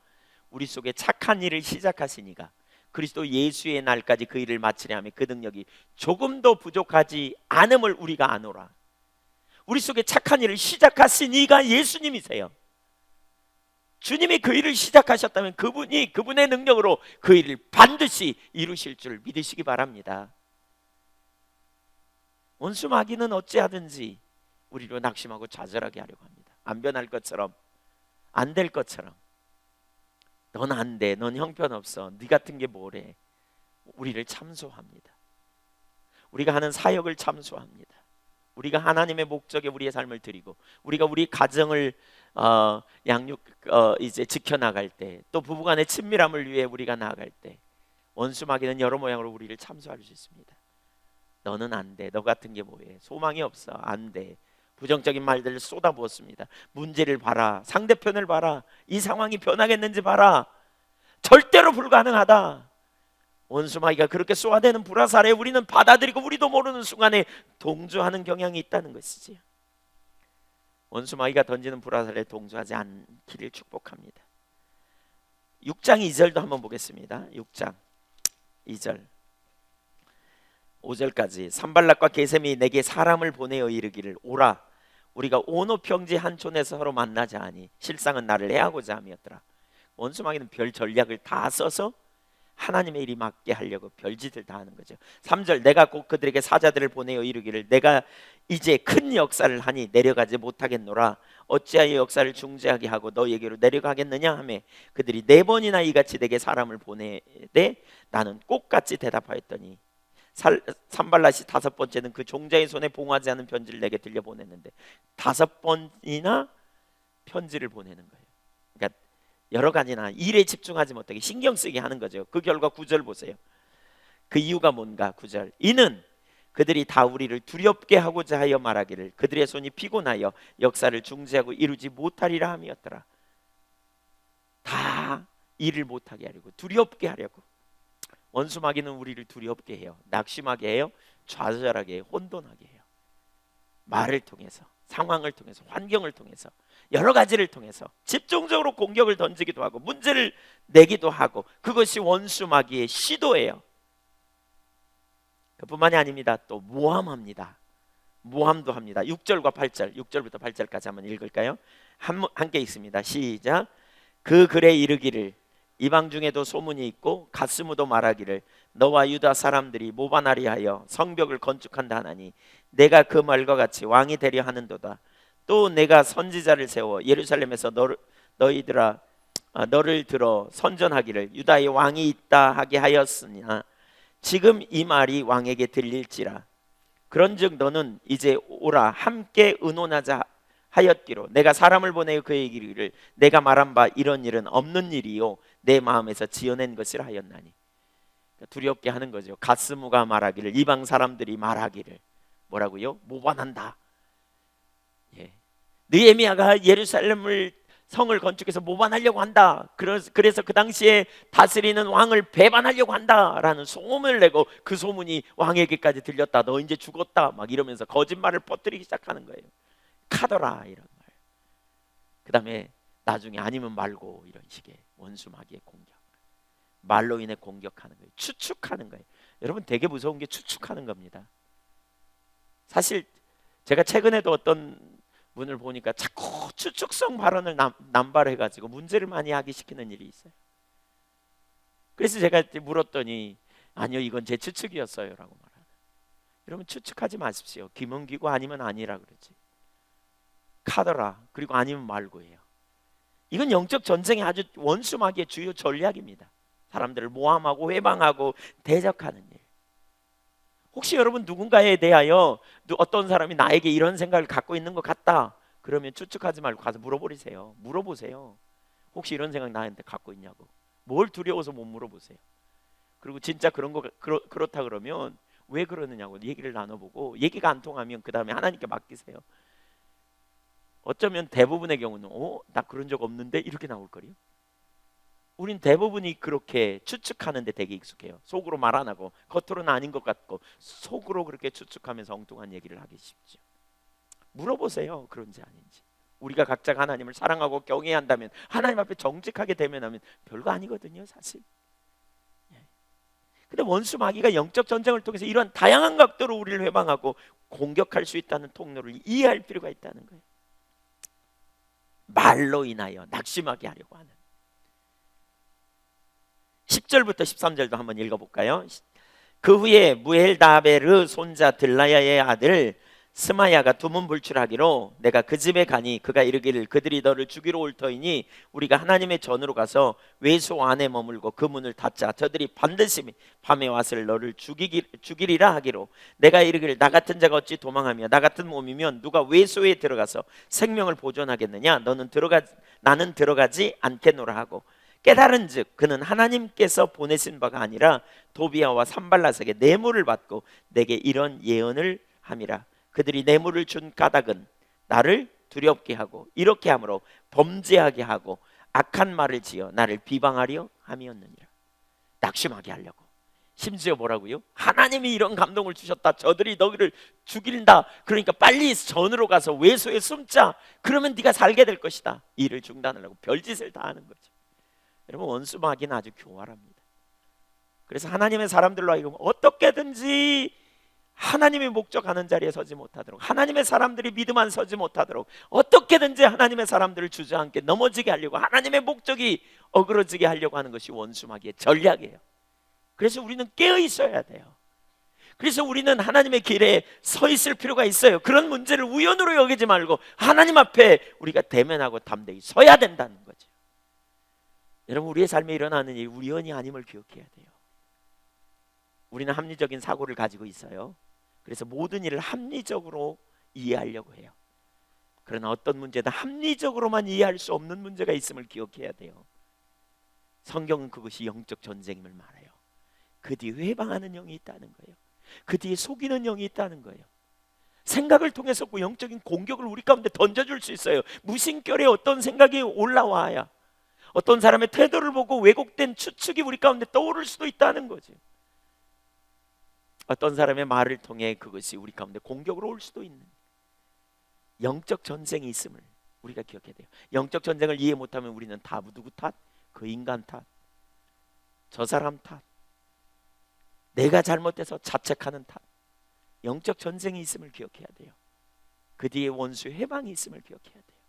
우리 속에 착한 일을 시작하시니가 그리스도 예수의 날까지 그 일을 마치려 하며 그 능력이 조금도 부족하지 않음을 우리가 아노라. 우리 속에 착한 일을 시작하신 이가 예수님이세요. 주님이 그 일을 시작하셨다면 그분의 능력으로 그 일을 반드시 이루실 줄 믿으시기 바랍니다. 원수 마귀는 어찌하든지 우리로 낙심하고 좌절하게 하려고 합니다. 안 변할 것처럼, 안 될 것처럼, 넌 안 돼, 넌 형편없어, 네 같은 게 뭐래. 우리를 참소합니다. 우리가 하는 사역을 참소합니다. 우리가 하나님의 목적에 우리의 삶을 드리고 우리가 우리 가정을 이제 지켜나갈 때, 또 부부간의 친밀함을 위해 우리가 나아갈 때 원수 마귀는 여러 모양으로 우리를 참소할 수 있습니다. 너는 안 돼, 너 같은 게 뭐해, 소망이 없어, 안 돼. 부정적인 말들을 쏟아부었습니다. 문제를 봐라, 상대편을 봐라, 이 상황이 변하겠는지 봐라, 절대로 불가능하다. 원수마귀가 그렇게 쏘아대는 불화살에 우리는 받아들이고 우리도 모르는 순간에 동조하는 경향이 있다는 것이지요. 원수마귀가 던지는 불화살에 동조하지 않기를 축복합니다. 6장 2절도 한번 보겠습니다. 6장 2절 5절까지 산발락과 게셈이 내게 사람을 보내어 이르기를 오라 우리가 오노 평지 한 촌에서 서로 만나자 하니 실상은 나를 해하고자 함이었더라. 원수마귀는 별 전략을 다 써서 하나님의 일이 맞게 하려고 별짓을 다 하는 거죠. 3절 내가 곧 그들에게 사자들을 보내어 이르기를 내가 이제 큰 역사를 하니 내려가지 못하겠노라. 어찌하여 역사를 중재하게 하고 너에게로 내려가겠느냐 하매 그들이 4번이나 이같이 내게 사람을 보내되 나는 꽃같이 대답하였더니 산발랏이 5번째는 그 종자의 손에 봉하지 않은 편지를 내게 들려보냈는데 5번이나 편지를 보내는 거예요. 그러니까 여러 가지나 일에 집중하지 못하게 신경 쓰게 하는 거죠. 그 결과 9절 보세요. 그 이유가 뭔가. 9절 이는 그들이 다 우리를 두렵게 하고자 하여 말하기를 그들의 손이 피곤하여 역사를 중지하고 이루지 못하리라 함이었더라. 다 일을 못하게 하려고, 두렵게 하려고. 원수 마귀는 우리를 두렵게 해요. 낙심하게 해요. 좌절하게 해요. 혼돈하게 해요. 말을 통해서, 상황을 통해서, 환경을 통해서, 여러 가지를 통해서 집중적으로 공격을 던지기도 하고 문제를 내기도 하고, 그것이 원수 마귀의 시도예요. 그뿐만이 아닙니다. 또 모함합니다. 모함도 합니다. 6절과 8절, 6절부터 8절까지 한번 읽을까요? 함께 읽습니다. 시작. 그 글에 이르기를 이방 중에도 소문이 있고 가스무도 말하기를 너와 유다 사람들이 모반하리 하여 성벽을 건축한다 하나니 내가 그 말과 같이 왕이 되려 하는도다. 또 내가 선지자를 세워 예루살렘에서 너희들아 너를 들어 선전하기를 유다의 왕이 있다 하게 하였으나 지금 이 말이 왕에게 들릴지라. 그런즉 너는 이제 오라 함께 의논하자 하였기로 내가 사람을 보내어 그에게 이르기를 내가 말한 바 이런 일은 없는 일이요 내 마음에서 지어낸 것이라 하였나니. 두렵게 하는 거죠. 가스무가 말하기를, 이방 사람들이 말하기를 뭐라고요? 모반한다. 예. 느헤미야가 예루살렘을 성을 건축해서 모반하려고 한다. 그래서 그 당시에 다스리는 왕을 배반하려고 한다라는 소문을 내고 그 소문이 왕에게까지 들렸다. 너 이제 죽었다. 막 이러면서 거짓말을 퍼뜨리기 시작하는 거예요. 카더라 이런 말. 그 다음에 나중에 아니면 말고 이런 식의 원수 마귀의 공격, 말로 인해 공격하는 거예요. 추측하는 거예요. 여러분 되게 무서운 게 추측하는 겁니다. 사실 제가 최근에도 어떤 분을 보니까 자꾸 추측성 발언을 남발해가지고 문제를 많이 하기 시키는 일이 있어요. 그래서 제가 물었더니 아니요 이건 제 추측이었어요 라고 말하는. 여러분 추측하지 마십시오. 김은기고 아니면 아니라 그러지. 카더라 그리고 아니면 말고 해요. 이건 영적 전쟁의 아주 원수 마귀의 주요 전략입니다. 사람들을 모함하고 회방하고 대적하는 일. 혹시 여러분 누군가에 대하여 어떤 사람이 나에게 이런 생각을 갖고 있는 것 같다 그러면 추측하지 말고 가서 물어보세요. 혹시 이런 생각 나한테 갖고 있냐고. 뭘 두려워서 못 물어보세요. 그리고 진짜 그렇다 그러면 왜 그러느냐고 얘기를 나눠보고 얘기가 안 통하면 그 다음에 하나님께 맡기세요. 어쩌면 대부분의 경우는 나 그런 적 없는데 이렇게 나올 거예요. 우린 대부분이 그렇게 추측하는데 되게 익숙해요. 속으로 말 안 하고 겉으로는 아닌 것 같고 속으로 그렇게 추측하면서 엉뚱한 얘기를 하기 쉽죠. 물어보세요. 그런지 아닌지. 우리가 각자가 하나님을 사랑하고 경외한다면, 하나님 앞에 정직하게 대면하면 별거 아니거든요, 사실. 근데 원수 마귀가 영적 전쟁을 통해서 이런 다양한 각도로 우리를 회방하고 공격할 수 있다는 통로를 이해할 필요가 있다는 거예요. 말로 인하여 낙심하게 하려고 하는. 10절부터 13절도 한번 읽어볼까요? 그 후에 무헬다베르 손자 들라야의 아들 스마야가 두문불출하기로 내가 그 집에 가니 그가 이르기를 그들이 너를 죽이러 올 터이니 우리가 하나님의 전으로 가서 외소 안에 머물고 그 문을 닫자. 저들이 반드시 밤에 와서 너를 죽이리라 하기로 내가 이르기를 나 같은 자가 어찌 도망하며 나 같은 몸이면 누가 외소에 들어가서 생명을 보존하겠느냐. 나는 들어가지 않겠노라 하고 깨달은즉 그는 하나님께서 보내신 바가 아니라 도비아와 산발라색의 뇌물을 받고 내게 이런 예언을 함이라. 그들이 뇌물을 준 까닭은 나를 두렵게 하고 이렇게 함으로 범죄하게 하고 악한 말을 지어 나를 비방하려 함이었느니라. 낙심하게 하려고. 심지어 뭐라고요? 하나님이 이런 감동을 주셨다. 저들이 너희를 죽인다. 그러니까 빨리 전으로 가서 외소에 숨자. 그러면 네가 살게 될 것이다. 일을 중단하려고 별짓을 다 하는 거죠. 여러분, 원수 마귀는 아주 교활합니다. 그래서 하나님의 사람들로 하여금 어떻게든지 하나님의 목적하는 자리에 서지 못하도록, 하나님의 사람들이 믿음 안 서지 못하도록 어떻게든지 하나님의 사람들을 주저앉게 넘어지게 하려고, 하나님의 목적이 어그러지게 하려고 하는 것이 원수 마귀의 전략이에요. 그래서 우리는 깨어 있어야 돼요. 그래서 우리는 하나님의 길에 서 있을 필요가 있어요. 그런 문제를 우연으로 여기지 말고 하나님 앞에 우리가 대면하고 담대히 서야 된다는 거죠. 여러분, 우리의 삶에 일어나는 일이 우연이 아님을 기억해야 돼요. 우리는 합리적인 사고를 가지고 있어요. 그래서 모든 일을 합리적으로 이해하려고 해요. 그러나 어떤 문제든 합리적으로만 이해할 수 없는 문제가 있음을 기억해야 돼요. 성경은 그것이 영적 전쟁임을 말해요. 그 뒤에 회방하는 영이 있다는 거예요. 그 뒤에 속이는 영이 있다는 거예요. 생각을 통해서 그 영적인 공격을 우리 가운데 던져줄 수 있어요. 무심결에 어떤 생각이 올라와야, 어떤 사람의 태도를 보고 왜곡된 추측이 우리 가운데 떠오를 수도 있다는 거죠. 어떤 사람의 말을 통해 그것이 우리 가운데 공격으로 올 수도 있는 영적 전쟁이 있음을 우리가 기억해야 돼요. 영적 전쟁을 이해 못하면 우리는 다 누구 탓? 그 인간 탓, 저 사람 탓, 내가 잘못돼서 자책하는 탓. 영적 전쟁이 있음을 기억해야 돼요. 그 뒤에 원수의 해방이 있음을 기억해야 돼요.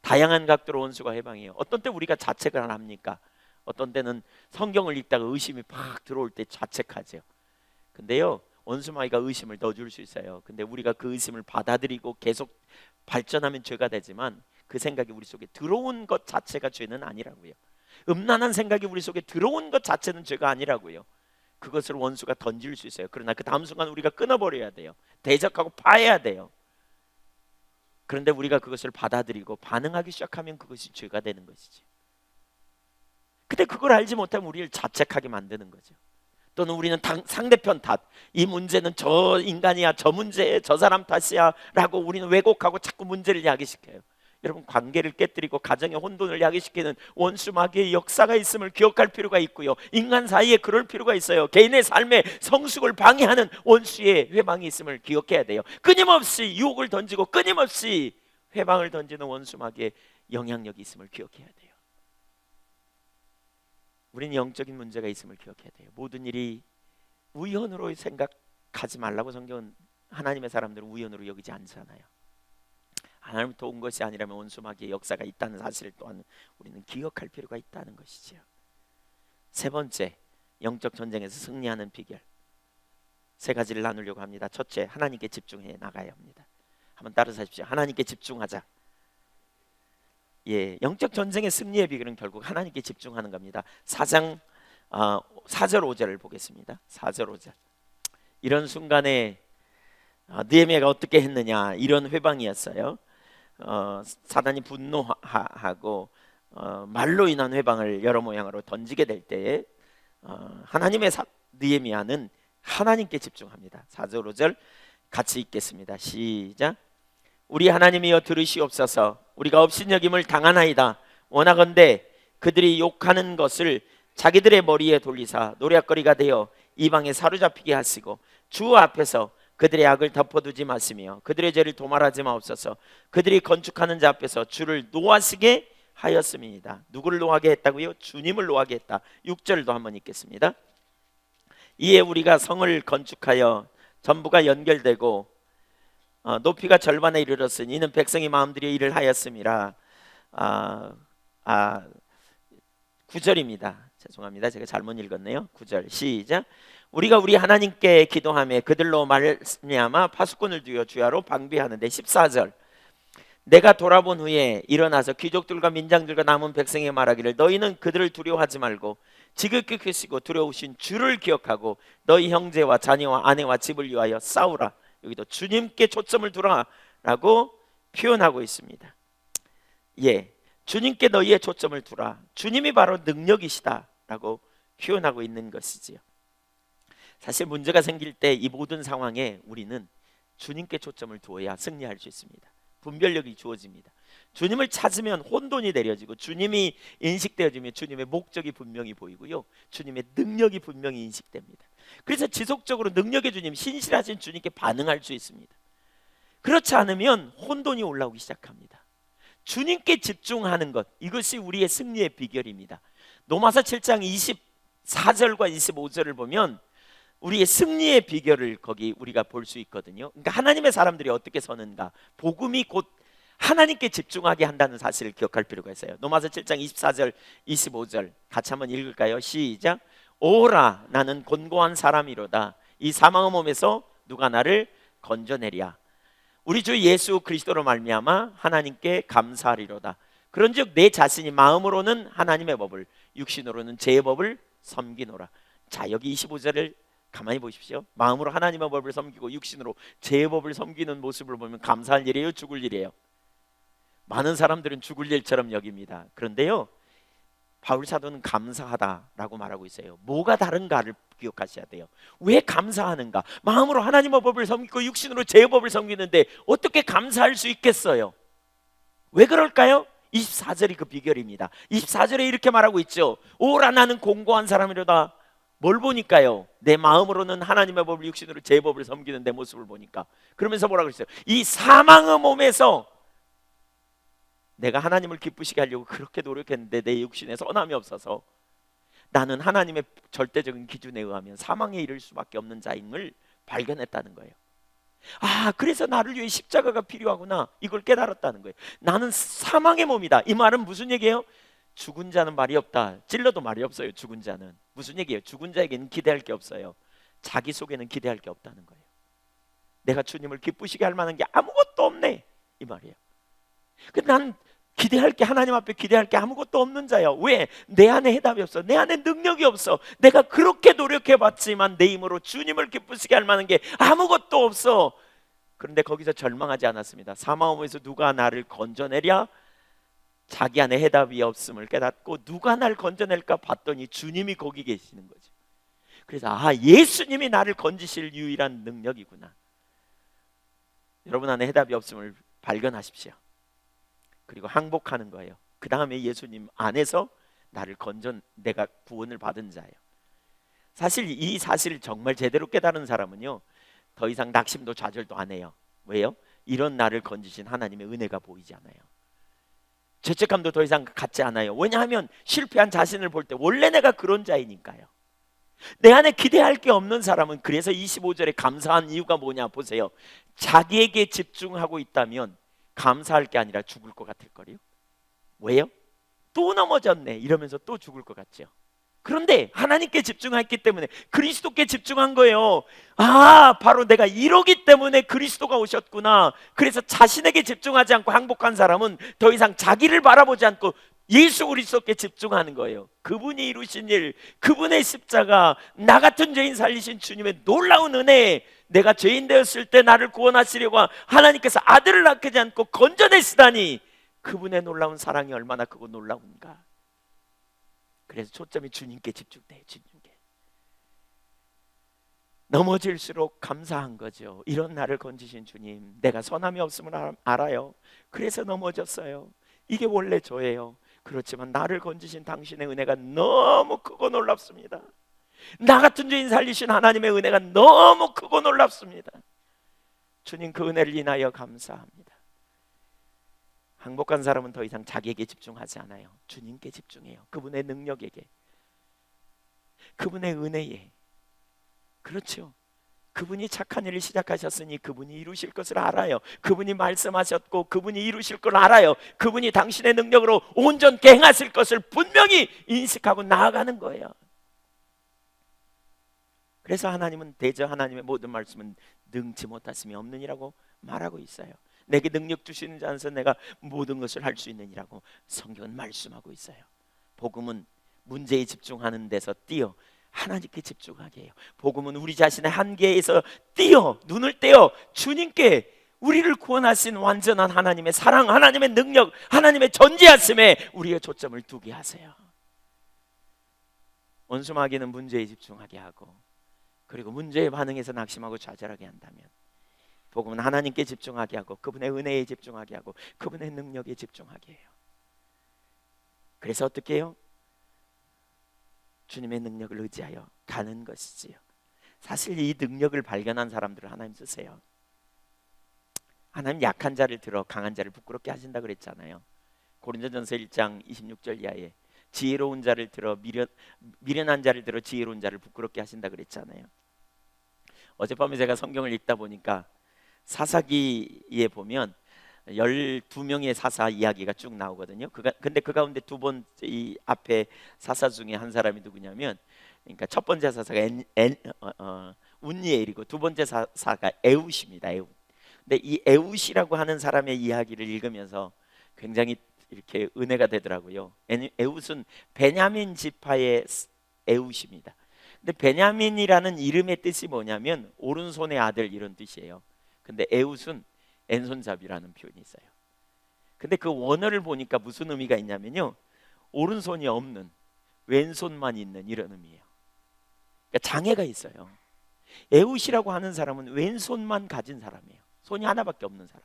다양한 각도로 원수가 해방해요. 어떤 때 우리가 자책을 안 합니까? 어떤 때는 성경을 읽다가 의심이 팍 들어올 때 자책하죠. 근데요, 원수 마귀가 의심을 넣어줄 수 있어요. 근데 우리가 그 의심을 받아들이고 계속 발전하면 죄가 되지만, 그 생각이 우리 속에 들어온 것 자체가 죄는 아니라고요. 음란한 생각이 우리 속에 들어온 것 자체는 죄가 아니라고요. 그것을 원수가 던질 수 있어요. 그러나 그 다음 순간 우리가 끊어버려야 돼요. 대적하고 파해야 돼요. 그런데 우리가 그것을 받아들이고 반응하기 시작하면 그것이 죄가 되는 것이지. 근데 그걸 알지 못하면 우리를 자책하게 만드는 거죠. 또는 우리는 상대편 탓, 이 문제는 저 인간이야, 저 문제에 저 사람 탓이야 라고 우리는 왜곡하고 자꾸 문제를 야기시켜요. 여러분, 관계를 깨뜨리고 가정의 혼돈을 야기시키는 원수 마귀의 역사가 있음을 기억할 필요가 있고요. 인간 사이에 그럴 필요가 있어요. 개인의 삶의 성숙을 방해하는 원수의 회방이 있음을 기억해야 돼요. 끊임없이 유혹을 던지고 끊임없이 회방을 던지는 원수 마귀의 영향력이 있음을 기억해야 돼요. 우리는 영적인 문제가 있음을 기억해야 돼요. 모든 일이 우연으로 생각하지 말라고 성경은, 하나님의 사람들은 우연으로 여기지 않잖아요. 하나님부터 온 것이 아니라면 원수 마귀의 역사가 있다는 사실을 또한 우리는 기억할 필요가 있다는 것이죠. 세 번째, 영적 전쟁에서 승리하는 비결, 세 가지를 나누려고 합니다. 첫째, 하나님께 집중해 나가야 합니다. 한번 따라하십시오. 하나님께 집중하자. 예, 영적 전쟁의 승리의 비결은 결국 하나님께 집중하는 겁니다. 4장 4절 5절을 보겠습니다. 4절 5절. 이런 순간에 느헤미야가 어떻게 했느냐, 이런 회방이었어요. 사단이 분노하고 말로 인한 회방을 여러 모양으로 던지게 될 때에 하나님의 느헤미야는 하나님께 집중합니다. 4절 5절 같이 읽겠습니다. 시작. 우리 하나님이여 들으시옵소서. 우리가 업신여김을 당하나이다. 원하건대 그들이 욕하는 것을 자기들의 머리에 돌리사 노략거리가 되어 이방에 사로잡히게 하시고 주 앞에서 그들의 악을 덮어두지 마시며 그들의 죄를 도말하지 마옵소서. 그들이 건축하는 자 앞에서 주를 노하시게 하였음이니이다. 누구를 노하게 했다고요? 주님을 노하게 했다. 6절도 한번 읽겠습니다. 이에 우리가 성을 건축하여 전부가 연결되고 높이가 절반에 이르렀으니 이는 백성의 마음들여 일을 하였음이라. 9절입니다. 죄송합니다. 제가 잘못 읽었네요. 9절 시작. 우리가 우리 하나님께 기도하며 그들로 말미암아 파수꾼을 두어 주야로 방비하는데 14절. 내가 돌아본 후에 일어나서 귀족들과 민장들과 남은 백성에게 말하기를 너희는 그들을 두려워하지 말고 지극히 크시고 두려우신 주를 기억하고 너희 형제와 자녀와 아내와 집을 위하여 싸우라. 여기도 주님께 초점을 두라라고 표현하고 있습니다. 예, 주님께 너희의 초점을 두라. 주님이 바로 능력이시다라고 표현하고 있는 것이지요. 사실 문제가 생길 때 이 모든 상황에 우리는 주님께 초점을 두어야 승리할 수 있습니다. 분별력이 주어집니다. 주님을 찾으면 혼돈이 내려지고 주님이 인식되어지면 주님의 목적이 분명히 보이고요, 주님의 능력이 분명히 인식됩니다. 그래서 지속적으로 능력의 주님, 신실하신 주님께 반응할 수 있습니다. 그렇지 않으면 혼돈이 올라오기 시작합니다. 주님께 집중하는 것, 이것이 우리의 승리의 비결입니다. 로마서 7장 24절과 25절을 보면 우리의 승리의 비결을 거기 우리가 볼 수 있거든요. 그러니까 하나님의 사람들이 어떻게 서는가, 복음이 곧 하나님께 집중하게 한다는 사실을 기억할 필요가 있어요. 로마서 7장 24절 25절 같이 한번 읽을까요? 시작. 오라 나는 곤고한 사람이로다. 이 사망의 몸에서 누가 나를 건져내랴. 우리 주 예수 그리스도로 말미암아 하나님께 감사하리로다. 그런즉 내 자신이 마음으로는 하나님의 법을, 육신으로는 제 법을 섬기노라. 자, 여기 25절을 가만히 보십시오. 마음으로 하나님의 법을 섬기고 육신으로 제 법을 섬기는 모습을 보면 감사할 일이에요, 죽을 일이에요? 많은 사람들은 죽을 일처럼 여깁니다. 그런데요, 바울 사도는 감사하다라고 말하고 있어요. 뭐가 다른가를 기억하셔야 돼요. 왜 감사하는가? 마음으로 하나님의 법을 섬기고 육신으로 제 법을 섬기는데 어떻게 감사할 수 있겠어요? 왜 그럴까요? 24절이 그 비결입니다. 24절에 이렇게 말하고 있죠. 오라 나는 공고한 사람이로다. 뭘 보니까요? 내 마음으로는 하나님의 법을, 육신으로 제 법을 섬기는 내 모습을 보니까. 그러면서 뭐라고 했어요? 이 사망의 몸에서 내가 하나님을 기쁘시게 하려고 그렇게 노력했는데 내 육신에 선함이 없어서 나는 하나님의 절대적인 기준에 의하면 사망에 이를 수밖에 없는 자임을 발견했다는 거예요. 그래서 나를 위해 십자가가 필요하구나, 이걸 깨달았다는 거예요. 나는 사망의 몸이다. 이 말은 무슨 얘기예요? 죽은 자는 말이 없다. 찔러도 말이 없어요. 죽은 자는. 무슨 얘기예요? 죽은 자에게는 기대할 게 없어요. 자기 속에는 기대할 게 없다는 거예요. 내가 주님을 기쁘시게 할 만한 게 아무것도 없네, 이 말이에요. 난 기대할 게, 하나님 앞에 기대할 게 아무것도 없는 자야. 왜? 내 안에 해답이 없어. 내 안에 능력이 없어. 내가 그렇게 노력해봤지만 내 힘으로 주님을 기쁘시게 할 만한 게 아무것도 없어. 그런데 거기서 절망하지 않았습니다. 사망의 몸에서 누가 나를 건져내랴? 자기 안에 해답이 없음을 깨닫고 누가 날 건져낼까 봤더니 주님이 거기 계시는 거죠. 그래서 예수님이 나를 건지실 유일한 능력이구나. 여러분 안에 해답이 없음을 발견하십시오. 그리고 항복하는 거예요. 그 다음에 예수님 안에서 나를 내가 구원을 받은 자예요. 사실 이 사실을 정말 제대로 깨달은 사람은요, 더 이상 낙심도 좌절도 안 해요. 왜요? 이런 나를 건지신 하나님의 은혜가 보이지 않아요. 죄책감도 더 이상 갖지 않아요. 왜냐하면 실패한 자신을 볼 때 원래 내가 그런 자이니까요. 내 안에 기대할 게 없는 사람은, 그래서 25절에 감사한 이유가 뭐냐 보세요. 자기에게 집중하고 있다면 감사할 게 아니라 죽을 것 같을 거요. 왜요? 또 넘어졌네 이러면서 또 죽을 것 같죠. 그런데 하나님께 집중했기 때문에, 그리스도께 집중한 거예요. 바로 내가 이러기 때문에 그리스도가 오셨구나. 그래서 자신에게 집중하지 않고 항복한 사람은 더 이상 자기를 바라보지 않고 예수 그리스도께 집중하는 거예요. 그분이 이루신 일, 그분의 십자가, 나 같은 죄인 살리신 주님의 놀라운 은혜, 내가 죄인 되었을 때 나를 구원하시려고 하나님께서 아들을 낳지 않고 건져내시다니, 그분의 놀라운 사랑이 얼마나 크고 놀라운가. 그래서 초점이 주님께 집중돼요. 주님께. 넘어질수록 감사한 거죠. 이런 나를 건지신 주님, 내가 선함이 없음을 알아요. 그래서 넘어졌어요. 이게 원래 저예요. 그렇지만 나를 건지신 당신의 은혜가 너무 크고 놀랍습니다. 나 같은 죄인 살리신 하나님의 은혜가 너무 크고 놀랍습니다. 주님, 그 은혜를 인하여 감사합니다. 행복한 사람은 더 이상 자기에게 집중하지 않아요. 주님께 집중해요. 그분의 능력에게, 그분의 은혜에. 그렇죠. 그분이 착한 일을 시작하셨으니 그분이 이루실 것을 알아요. 그분이 말씀하셨고 그분이 이루실 걸 알아요. 그분이 당신의 능력으로 온전케 행하실 것을 분명히 인식하고 나아가는 거예요. 그래서 하나님은 대저 하나님의 모든 말씀은 능치 못하심이 없느니라고 말하고 있어요. 내게 능력 주시는 자 안에서 내가 모든 것을 할 수 있느니라고 성경은 말씀하고 있어요. 복음은 문제에 집중하는 데서 뛰어 하나님께 집중하게 해요. 복음은 우리 자신의 한계에서 뛰어 눈을 떼어 주님께, 우리를 구원하신 완전한 하나님의 사랑, 하나님의 능력, 하나님의 전지하심에 우리의 초점을 두게 하세요. 원수마귀는 문제에 집중하게 하고, 그리고 문제에 반응해서 낙심하고 좌절하게 한다면, 복음은 하나님께 집중하게 하고 그분의 은혜에 집중하게 하고 그분의 능력에 집중하게 해요. 그래서 어떻게 해요? 주님의 능력을 의지하여 가는 것이지요. 사실 이 능력을 발견한 사람들을 하나님 쓰세요. 하나님 약한 자를 들어 강한 자를 부끄럽게 하신다 그랬잖아요. 고린도전서 1장 26절 이하에 지혜로운 자를 들어 미련한 자를 들어 지혜로운 자를 부끄럽게 하신다 그랬잖아요. 어젯밤에 제가 성경을 읽다 보니까 사사기에 보면 12명의 사사 이야기가 쭉 나오거든요. 근데 그 가운데 두 번째 이 앞에 사사 중에 한 사람이 누구냐면, 그러니까 첫 번째 사사가 운니엘이고 두 번째 사사가 에웃입니다. 에웃. 근데 이 에웃이라고 하는 사람의 이야기를 읽으면서 굉장히 이렇게 은혜가 되더라고요. 에웃은 베냐민 지파의 에웃입니다. 근데 베냐민이라는 이름의 뜻이 뭐냐면 오른손의 아들, 이런 뜻이에요. 근데 에웃은 왼손잡이라는 표현이 있어요. 근데 그 원어를 보니까 무슨 의미가 있냐면요, 오른손이 없는, 왼손만 있는, 이런 의미예요. 그러니까 장애가 있어요. 에웃이라고 하는 사람은 왼손만 가진 사람이에요. 손이 하나밖에 없는 사람.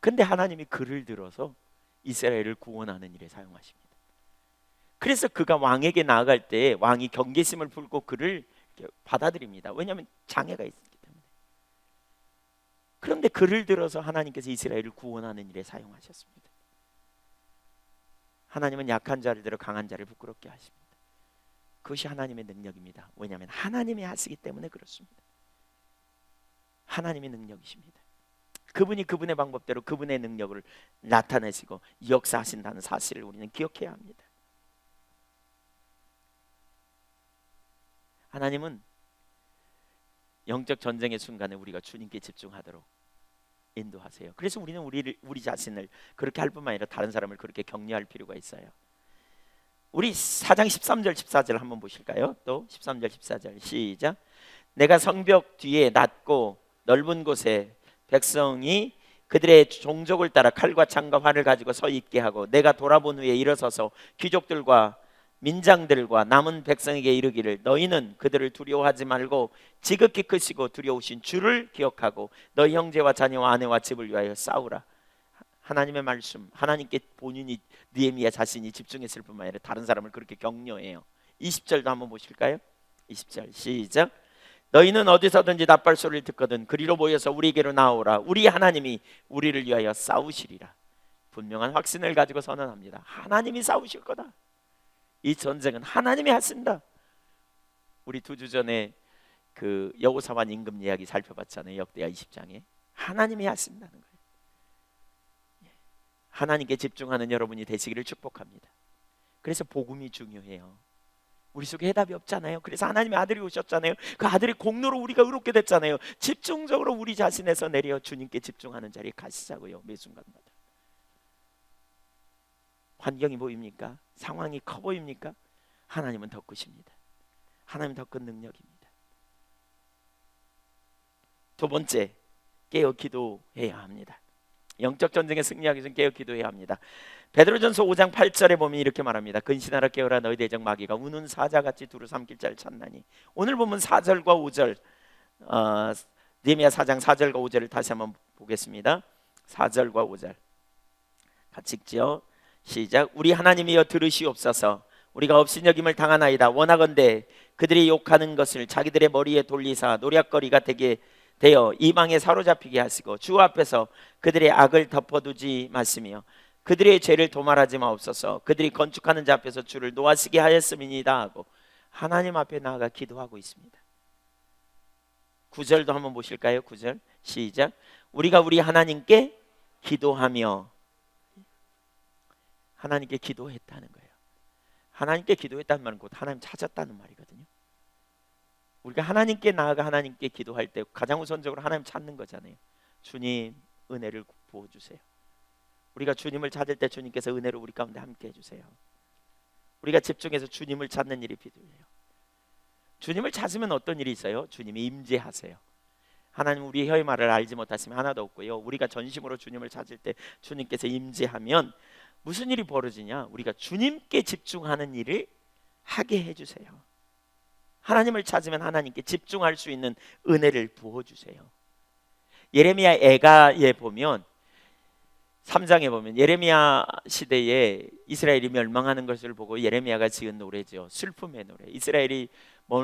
근데 하나님이 그를 들어서 이스라엘을 구원하는 일에 사용하십니다. 그래서 그가 왕에게 나아갈 때 왕이 경계심을 풀고 그를 받아들입니다. 왜냐하면 장애가 있기 때문에. 그런데 그를 들어서 하나님께서 이스라엘을 구원하는 일에 사용하셨습니다. 하나님은 약한 자를 들어 강한 자를 부끄럽게 하십니다. 그것이 하나님의 능력입니다. 왜냐하면 하나님이 하시기 때문에 그렇습니다. 하나님의 능력이십니다. 그분이 그분의 방법대로 그분의 능력을 나타내시고 역사하신다는 사실을 우리는 기억해야 합니다. 하나님은 영적 전쟁의 순간에 우리가 주님께 집중하도록 인도하세요. 그래서 우리는 우리 자신을 그렇게 할 뿐만 아니라 다른 사람을 그렇게 격려할 필요가 있어요. 우리 4장 13절 14절 한번 보실까요? 또 13절 14절 시작. 내가 성벽 뒤에 낮고 넓은 곳에 백성이 그들의 종족을 따라 칼과 창과 활을 가지고 서 있게 하고, 내가 돌아본 후에 일어서서 귀족들과 민장들과 남은 백성에게 이르기를, 너희는 그들을 두려워하지 말고 지극히 크시고 두려우신 주를 기억하고 너희 형제와 자녀와 아내와 집을 위하여 싸우라. 하나님의 말씀, 하나님께 본인이, 느헤미야 자신이 집중했을 뿐만 아니라 다른 사람을 그렇게 격려해요. 20절도 한번 보실까요? 20절 시작. 너희는 어디서든지 낫발소리를 듣거든 그리로 모여서 우리에게로 나오라. 우리 하나님이 우리를 위하여 싸우시리라. 분명한 확신을 가지고 선언합니다. 하나님이 싸우실 거다. 이 전쟁은 하나님이 하신다. 우리 2주 전에 그 여호사밧 임금 이야기 살펴봤잖아요. 역대하 20장에 하나님이 하신다는 거예요. 하나님께 집중하는 여러분이 되시기를 축복합니다. 그래서 복음이 중요해요. 우리 속에 해답이 없잖아요. 그래서 하나님의 아들이 오셨잖아요. 그 아들의 공로로 우리가 의롭게 됐잖아요. 집중적으로 우리 자신에서 내려 주님께 집중하는 자리에 가시자고요. 매 순간마다. 환경이 보입니까? 상황이 커 보입니까? 하나님은 더 크십니다. 하나님 더 큰 능력입니다. 두 번째, 깨어 기도해야 합니다. 영적 전쟁에 승리하기 위해서 깨어 기도해야 합니다. 베드로전서 5장 8절에 보면 이렇게 말합니다. 근신하라 깨어라 너희 대적 마귀가 우는 사자같이 두루 삼킬 자를 찾나니. 오늘 보면 4절과 5절 느헤미야 4장 4절과 5절을 다시 한번 보겠습니다. 4절과 5절 같이 읽지요. 시작. 우리 하나님이여 들으시옵소서. 우리가 업신여김을 당하나이다. 원하건대 그들이 욕하는 것을 자기들의 머리에 돌리사 노략거리가 되게 되어 이방에 사로잡히게 하시고 주 앞에서 그들의 악을 덮어두지 마시며 그들의 죄를 도말하지 마옵소서. 그들이 건축하는 자 앞에서 주를 노하시게 하였음이니이다 하고 하나님 앞에 나아가 기도하고 있습니다. 9절도 한번 보실까요? 9절 시작. 우리가 우리 하나님께 기도하며, 하나님께 기도했다는 거예요. 하나님께 기도했다는 말은 곧 하나님 찾았다는 말이거든요. 우리가 하나님께 나아가 하나님께 기도할 때 가장 우선적으로 하나님 찾는 거잖아요. 주님 은혜를 부어주세요. 우리가 주님을 찾을 때 주님께서 은혜로 우리 가운데 함께 해주세요. 우리가 집중해서 주님을 찾는 일이 필요해요. 주님을 찾으면 어떤 일이 있어요? 주님이 임재하세요. 하나님 우리의 혀의 말을 알지 못하시면 하나도 없고요. 우리가 전심으로 주님을 찾을 때 주님께서 임재하면 무슨 일이 벌어지냐? 우리가 주님께 집중하는 일을 하게 해주세요. 하나님을 찾으면 하나님께 집중할 수 있는 은혜를 부어주세요. 예레미야 애가에 보면 3장에 보면 예레미야 시대에 이스라엘이 멸망하는 것을 보고 예레미야가 지은 노래죠. 슬픔의 노래. 이스라엘이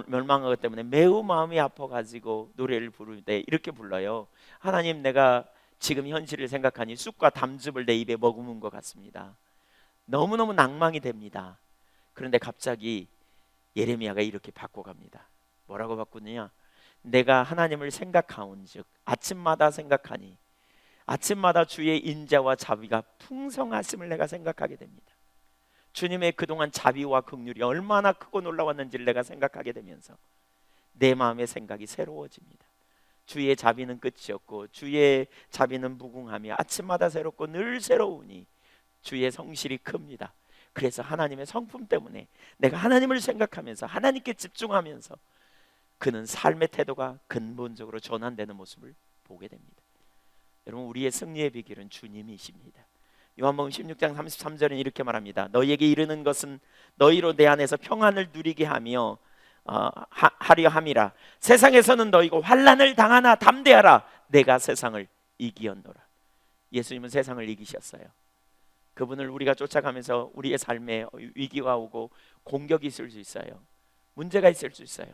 멸망한 것 때문에 매우 마음이 아파가지고 노래를 부르는데 이렇게 불러요. 하나님, 내가 지금 현실을 생각하니 쑥과 담즙을 내 입에 머금은 것 같습니다. 너무너무 낭망이 됩니다. 그런데 갑자기 예레미야가 이렇게 바꿔갑니다. 뭐라고 바꾸느냐? 내가 하나님을 생각하온즉 아침마다 생각하니 아침마다 주의 인자와 자비가 풍성하심을 내가 생각하게 됩니다. 주님의 그동안 자비와 긍휼이 얼마나 크고 놀라웠는지를 내가 생각하게 되면서 내 마음의 생각이 새로워집니다. 주의 자비는 끝이 없고 주의 자비는 무궁하며 아침마다 새롭고 늘 새로우니 주의 성실이 큽니다. 그래서 하나님의 성품 때문에 내가 하나님을 생각하면서 하나님께 집중하면서 그는 삶의 태도가 근본적으로 전환되는 모습을 보게 됩니다. 여러분, 우리의 승리의 비결은 주님이십니다. 요한복음 16장 33절은 이렇게 말합니다. 너희에게 이르는 것은 너희로 내 안에서 평안을 누리게 하며 하려 함이라. 세상에서는 너희가 환난을 당하나 담대하라. 내가 세상을 이기었노라. 예수님은 세상을 이기셨어요. 그분을 우리가 쫓아가면서 우리의 삶에 위기가 오고 공격이 있을 수 있어요. 문제가 있을 수 있어요.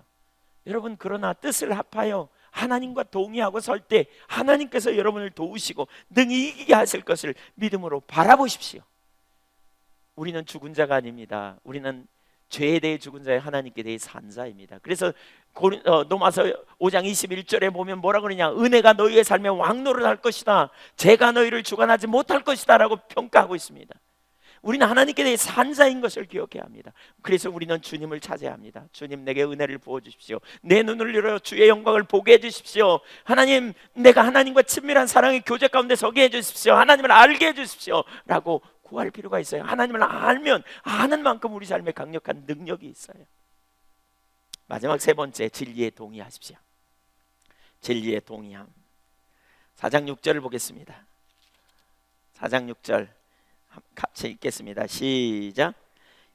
여러분, 그러나 뜻을 합하여 하나님과 동의하고 설 때 하나님께서 여러분을 도우시고 능히 이기게 하실 것을 믿음으로 바라보십시오. 우리는 죽은 자가 아닙니다. 우리는 죄에 대해 죽은 자의 하나님께 대해 산 자입니다. 그래서 로마서 5장 21절에 보면 뭐라 그러냐? 은혜가 너희의 삶에 왕노를 할 것이다. 죄가 너희를 주관하지 못할 것이다 라고 평가하고 있습니다. 우리는 하나님께 대해 산 자인 것을 기억해야 합니다. 그래서 우리는 주님을 찾아야 합니다. 주님, 내게 은혜를 부어주십시오. 내 눈을 열어 주의 영광을 보게 해주십시오. 하나님, 내가 하나님과 친밀한 사랑의 교제 가운데 서게 해주십시오. 하나님을 알게 해주십시오 라고 구할 필요가 있어요. 하나님을 알면 아는 만큼 우리 삶에 강력한 능력이 있어요. 마지막 세 번째, 진리에 동의하십시오. 진리에 동의함. 4장 6절을 보겠습니다. 4장 6절 같이 읽겠습니다. 시작.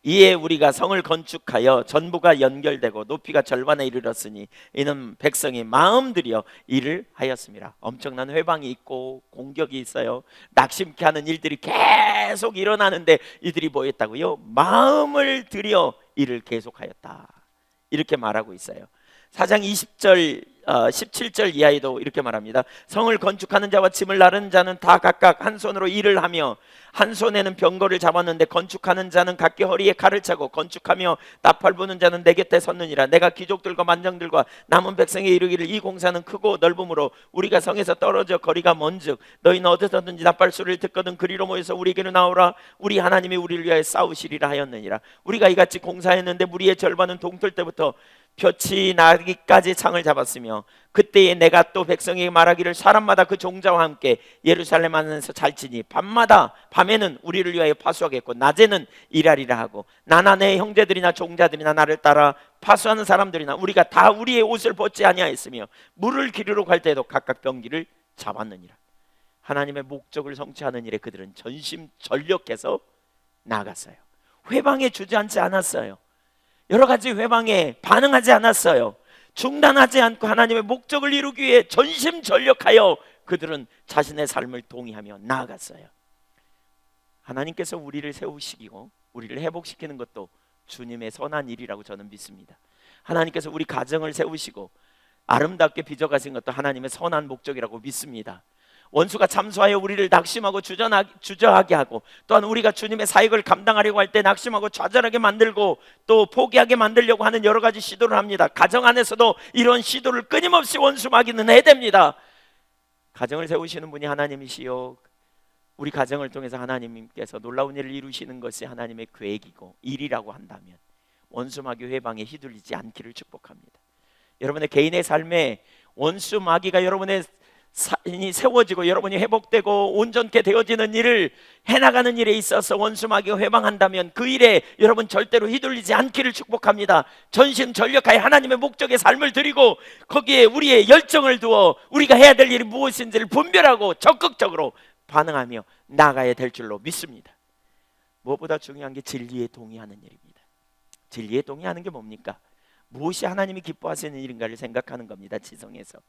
이에 우리가 성을 건축하여 전부가 연결되고 높이가 절반에 이르렀으니 이는 백성이 마음 들여 일을 하였습니다. 엄청난 회방이 있고 공격이 있어요. 낙심케 하는 일들이 계속 일어나는데 이들이 뭐 했다고요? 마음을 들여 일을 계속하였다. 이렇게 말하고 있어요. 4장 20절 17절 이하에도 이렇게 말합니다. 성을 건축하는 자와 짐을 나르는 자는 다 각각 한 손으로 일을 하며 한 손에는 병거를 잡았는데 건축하는 자는 각기 허리에 칼을 차고 건축하며 나팔 부는 자는 내 곁에 섰느니라. 내가 귀족들과 만정들과 남은 백성에 이르기를 이 공사는 크고 넓음으로 우리가 성에서 떨어져 거리가 먼즉 너희는 어디서든지 나팔 소리를 듣거든 그리로 모여서 우리에게로 나오라. 우리 하나님이 우리를 위하여 싸우시리라 하였느니라. 우리가 이같이 공사했는데 무리의 절반은 동틀 때부터 볕이 나기까지 창을 잡았으며 그때에 내가 또 백성에게 말하기를 사람마다 그 종자와 함께 예루살렘 안에서 잘지니 밤에는 우리를 위하여 파수하겠고 낮에는 일하리라 하고 나나 내 형제들이나 종자들이나 나를 따라 파수하는 사람들이나 우리가 다 우리의 옷을 벗지 아니하였으며 물을 기르러 갈 때에도 각각 병기를 잡았느니라. 하나님의 목적을 성취하는 일에 그들은 전심전력해서 나아갔어요. 회방에 주저앉지 않았어요. 여러 가지 회방에 반응하지 않았어요. 중단하지 않고 하나님의 목적을 이루기 위해 전심전력하여 그들은 자신의 삶을 동의하며 나아갔어요. 하나님께서 우리를 세우시고 우리를 회복시키는 것도 주님의 선한 일이라고 저는 믿습니다. 하나님께서 우리 가정을 세우시고 아름답게 빚어가신 것도 하나님의 선한 목적이라고 믿습니다. 원수가 참소하여 우리를 낙심하고 주저하게 하고, 또한 우리가 주님의 사역을 감당하려고 할 때 낙심하고 좌절하게 만들고 또 포기하게 만들려고 하는 여러 가지 시도를 합니다. 가정 안에서도 이런 시도를 끊임없이 원수 마귀는 해댑니다. 가정을 세우시는 분이 하나님이시요, 우리 가정을 통해서 하나님께서 놀라운 일을 이루시는 것이 하나님의 계획이고 일이라고 한다면 원수 마귀 회방에 휘둘리지 않기를 축복합니다. 여러분의 개인의 삶에 원수 마귀가 여러분의 이 세워지고 여러분이 회복되고 온전케 되어지는 일을 해나가는 일에 있어서 원수 마귀가 회방한다면 그 일에 여러분 절대로 휘둘리지 않기를 축복합니다. 전심전력하여 하나님의 목적의 삶을 드리고 거기에 우리의 열정을 두어 우리가 해야 될 일이 무엇인지를 분별하고 적극적으로 반응하며 나아가야 될 줄로 믿습니다. 무엇보다 중요한 게 진리에 동의하는 일입니다. 진리에 동의하는 게 뭡니까? 무엇이 하나님이 기뻐하시는 일인가를 생각하는 겁니다. 지성에서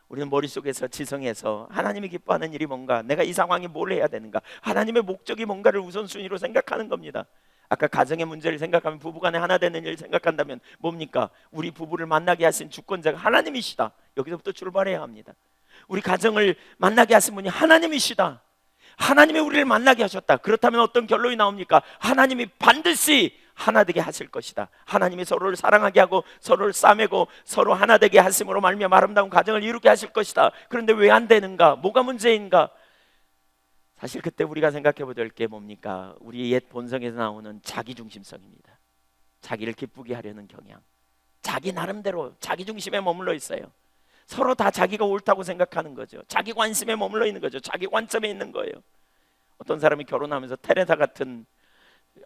우리는 머릿속에서 지성에서 하나님이 기뻐하는 일이 뭔가, 내가 이 상황에 뭘 해야 되는가, 하나님의 목적이 뭔가를 우선순위로 생각하는 겁니다. 아까 가정의 문제를 생각하면, 부부간에 하나 되는 일을 생각한다면 뭡니까? 우리 부부를 만나게 하신 주권자가 하나님이시다. 여기서부터 출발해야 합니다. 우리 가정을 만나게 하신 분이 하나님이시다. 하나님이 우리를 만나게 하셨다. 그렇다면 어떤 결론이 나옵니까? 하나님이 반드시 하나 되게 하실 것이다. 하나님이 서로를 사랑하게 하고 서로를 싸매고 서로 하나 되게 하심으로 말미암아 아름다운 가정을 이루게 하실 것이다. 그런데 왜 안 되는가? 뭐가 문제인가? 사실 그때 우리가 생각해 보야 될 게 뭡니까? 우리 옛 본성에서 나오는 자기중심성입니다. 자기를 기쁘게 하려는 경향, 자기 나름대로 자기 중심에 머물러 있어요. 서로 다 자기가 옳다고 생각하는 거죠. 자기 관심에 머물러 있는 거죠. 자기 관점에 있는 거예요. 어떤 사람이 결혼하면서 테레사 같은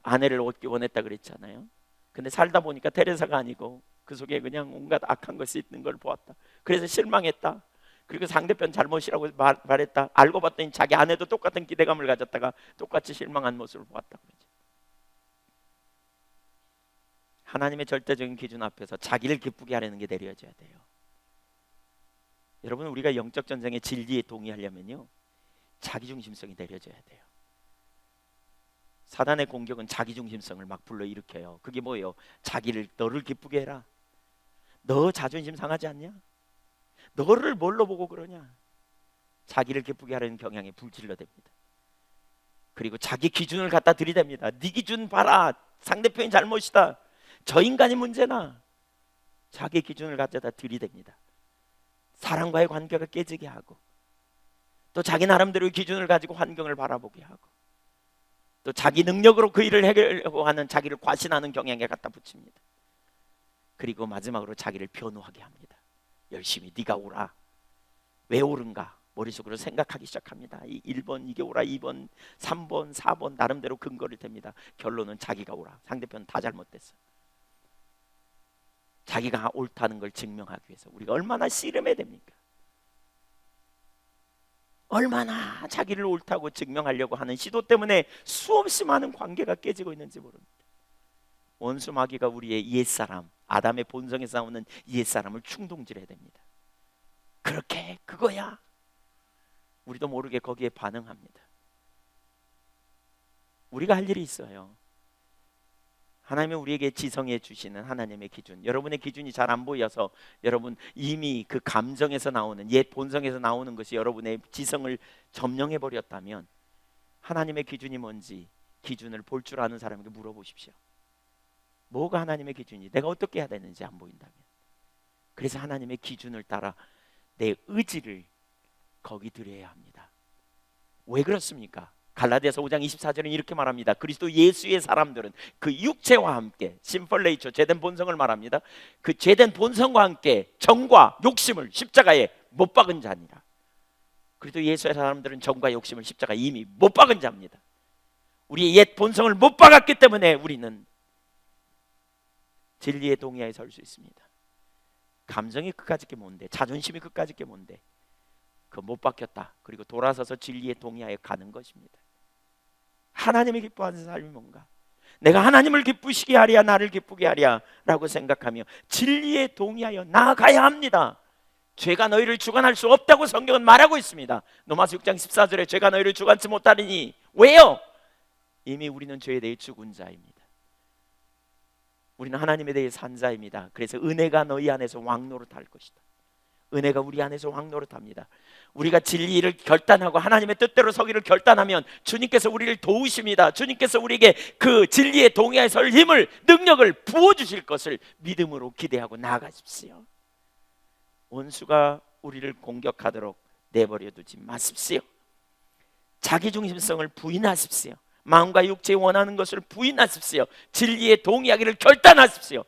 아내를 얻기 원했다 그랬잖아요. 근데 살다 보니까 테레사가 아니고 그 속에 그냥 온갖 악한 것이 있는 걸 보았다. 그래서 실망했다. 그리고 상대편 잘못이라고 말했다. 알고 봤더니 자기 아내도 똑같은 기대감을 가졌다가 똑같이 실망한 모습을 보았다. 하나님의 절대적인 기준 앞에서 자기를 기쁘게 하려는 게 내려져야 돼요. 여러분, 우리가 영적 전쟁의 진리에 동의하려면요, 자기중심성이 내려져야 돼요. 사단의 공격은 자기중심성을 막 불러일으켜요. 그게 뭐예요? 너를 기쁘게 해라. 너 자존심 상하지 않냐? 너를 뭘로 보고 그러냐? 자기를 기쁘게 하려는 경향에 불질러댑니다. 그리고 자기 기준을 갖다 들이댑니다. 네 기준 봐라. 상대편이 잘못이다. 저 인간이 문제나. 자기 기준을 갖다 들이댑니다. 사람과의 관계가 깨지게 하고, 또 자기 나름대로의 기준을 가지고 환경을 바라보게 하고, 또 자기 능력으로 그 일을 해결하려고 하는 자기를 과신하는 경향에 갖다 붙입니다. 그리고 마지막으로 자기를 변호하게 합니다. 열심히 네가 옳아. 왜 옳은가? 머릿속으로 생각하기 시작합니다. 1번 이게 옳아, 2번, 3번, 4번 나름대로 근거를 댑니다. 결론은 자기가 옳아. 상대편은 다 잘못됐어. 자기가 옳다는 걸 증명하기 위해서 우리가 얼마나 씨름해야 됩니까? 얼마나 자기를 옳다고 증명하려고 하는 시도 때문에 수없이 많은 관계가 깨지고 있는지 모릅니다. 원수 마귀가 우리의 옛사람, 아담의 본성에서 나오는 옛사람을 충동질해야 됩니다. 그렇게 그거야. 우리도 모르게 거기에 반응합니다. 우리가 할 일이 있어요. 하나님이 우리에게 지성해 주시는 하나님의 기준, 여러분의 기준이 잘 안 보여서 여러분 이미 그 감정에서 나오는 옛 본성에서 나오는 것이 여러분의 지성을 점령해 버렸다면, 하나님의 기준이 뭔지 기준을 볼 줄 아는 사람에게 물어보십시오. 뭐가 하나님의 기준이, 내가 어떻게 해야 되는지 안 보인다면, 그래서 하나님의 기준을 따라 내 의지를 거기 드려야 합니다. 왜 그렇습니까? 갈라디아서 5장 24절은 이렇게 말합니다. 그리스도 예수의 사람들은 그 육체와 함께, 심플 네이처, 죄된 본성을 말합니다. 그 죄된 본성과 함께 정과 욕심을 십자가에 못 박은 자니라. 그리스도 예수의 사람들은 정과 욕심을 십자가에 이미 못 박은 자입니다. 우리의 옛 본성을 못 박았기 때문에 우리는 진리의 동의하에 설 수 있습니다. 감정이 끝까지 게 뭔데, 자존심이 끝까지 게 뭔데, 그 못 박혔다. 그리고 돌아서서 진리의 동의하에 가는 것입니다. 하나님이 기뻐하는 삶이 뭔가, 내가 하나님을 기쁘시게 하랴, 나를 기쁘게 하랴 라고 생각하며 진리에 동의하여 나아가야 합니다. 죄가 너희를 주관할 수 없다고 성경은 말하고 있습니다. 로마서 6장 14절에 죄가 너희를 주관치 못하리니, 왜요? 이미 우리는 죄에 대해 죽은 자입니다. 우리는 하나님에 대해 산 자입니다. 그래서 은혜가 너희 안에서 왕노릇할 것이다. 은혜가 우리 안에서 왕노릇합니다. 우리가 진리를 결단하고 하나님의 뜻대로 서기를 결단하면 주님께서 우리를 도우십니다. 주님께서 우리에게 그 진리에 동의하여 설 힘을, 능력을 부어주실 것을 믿음으로 기대하고 나아가십시오. 원수가 우리를 공격하도록 내버려 두지 마십시오. 자기중심성을 부인하십시오. 마음과 육체에 원하는 것을 부인하십시오. 진리에 동의하기를 결단하십시오.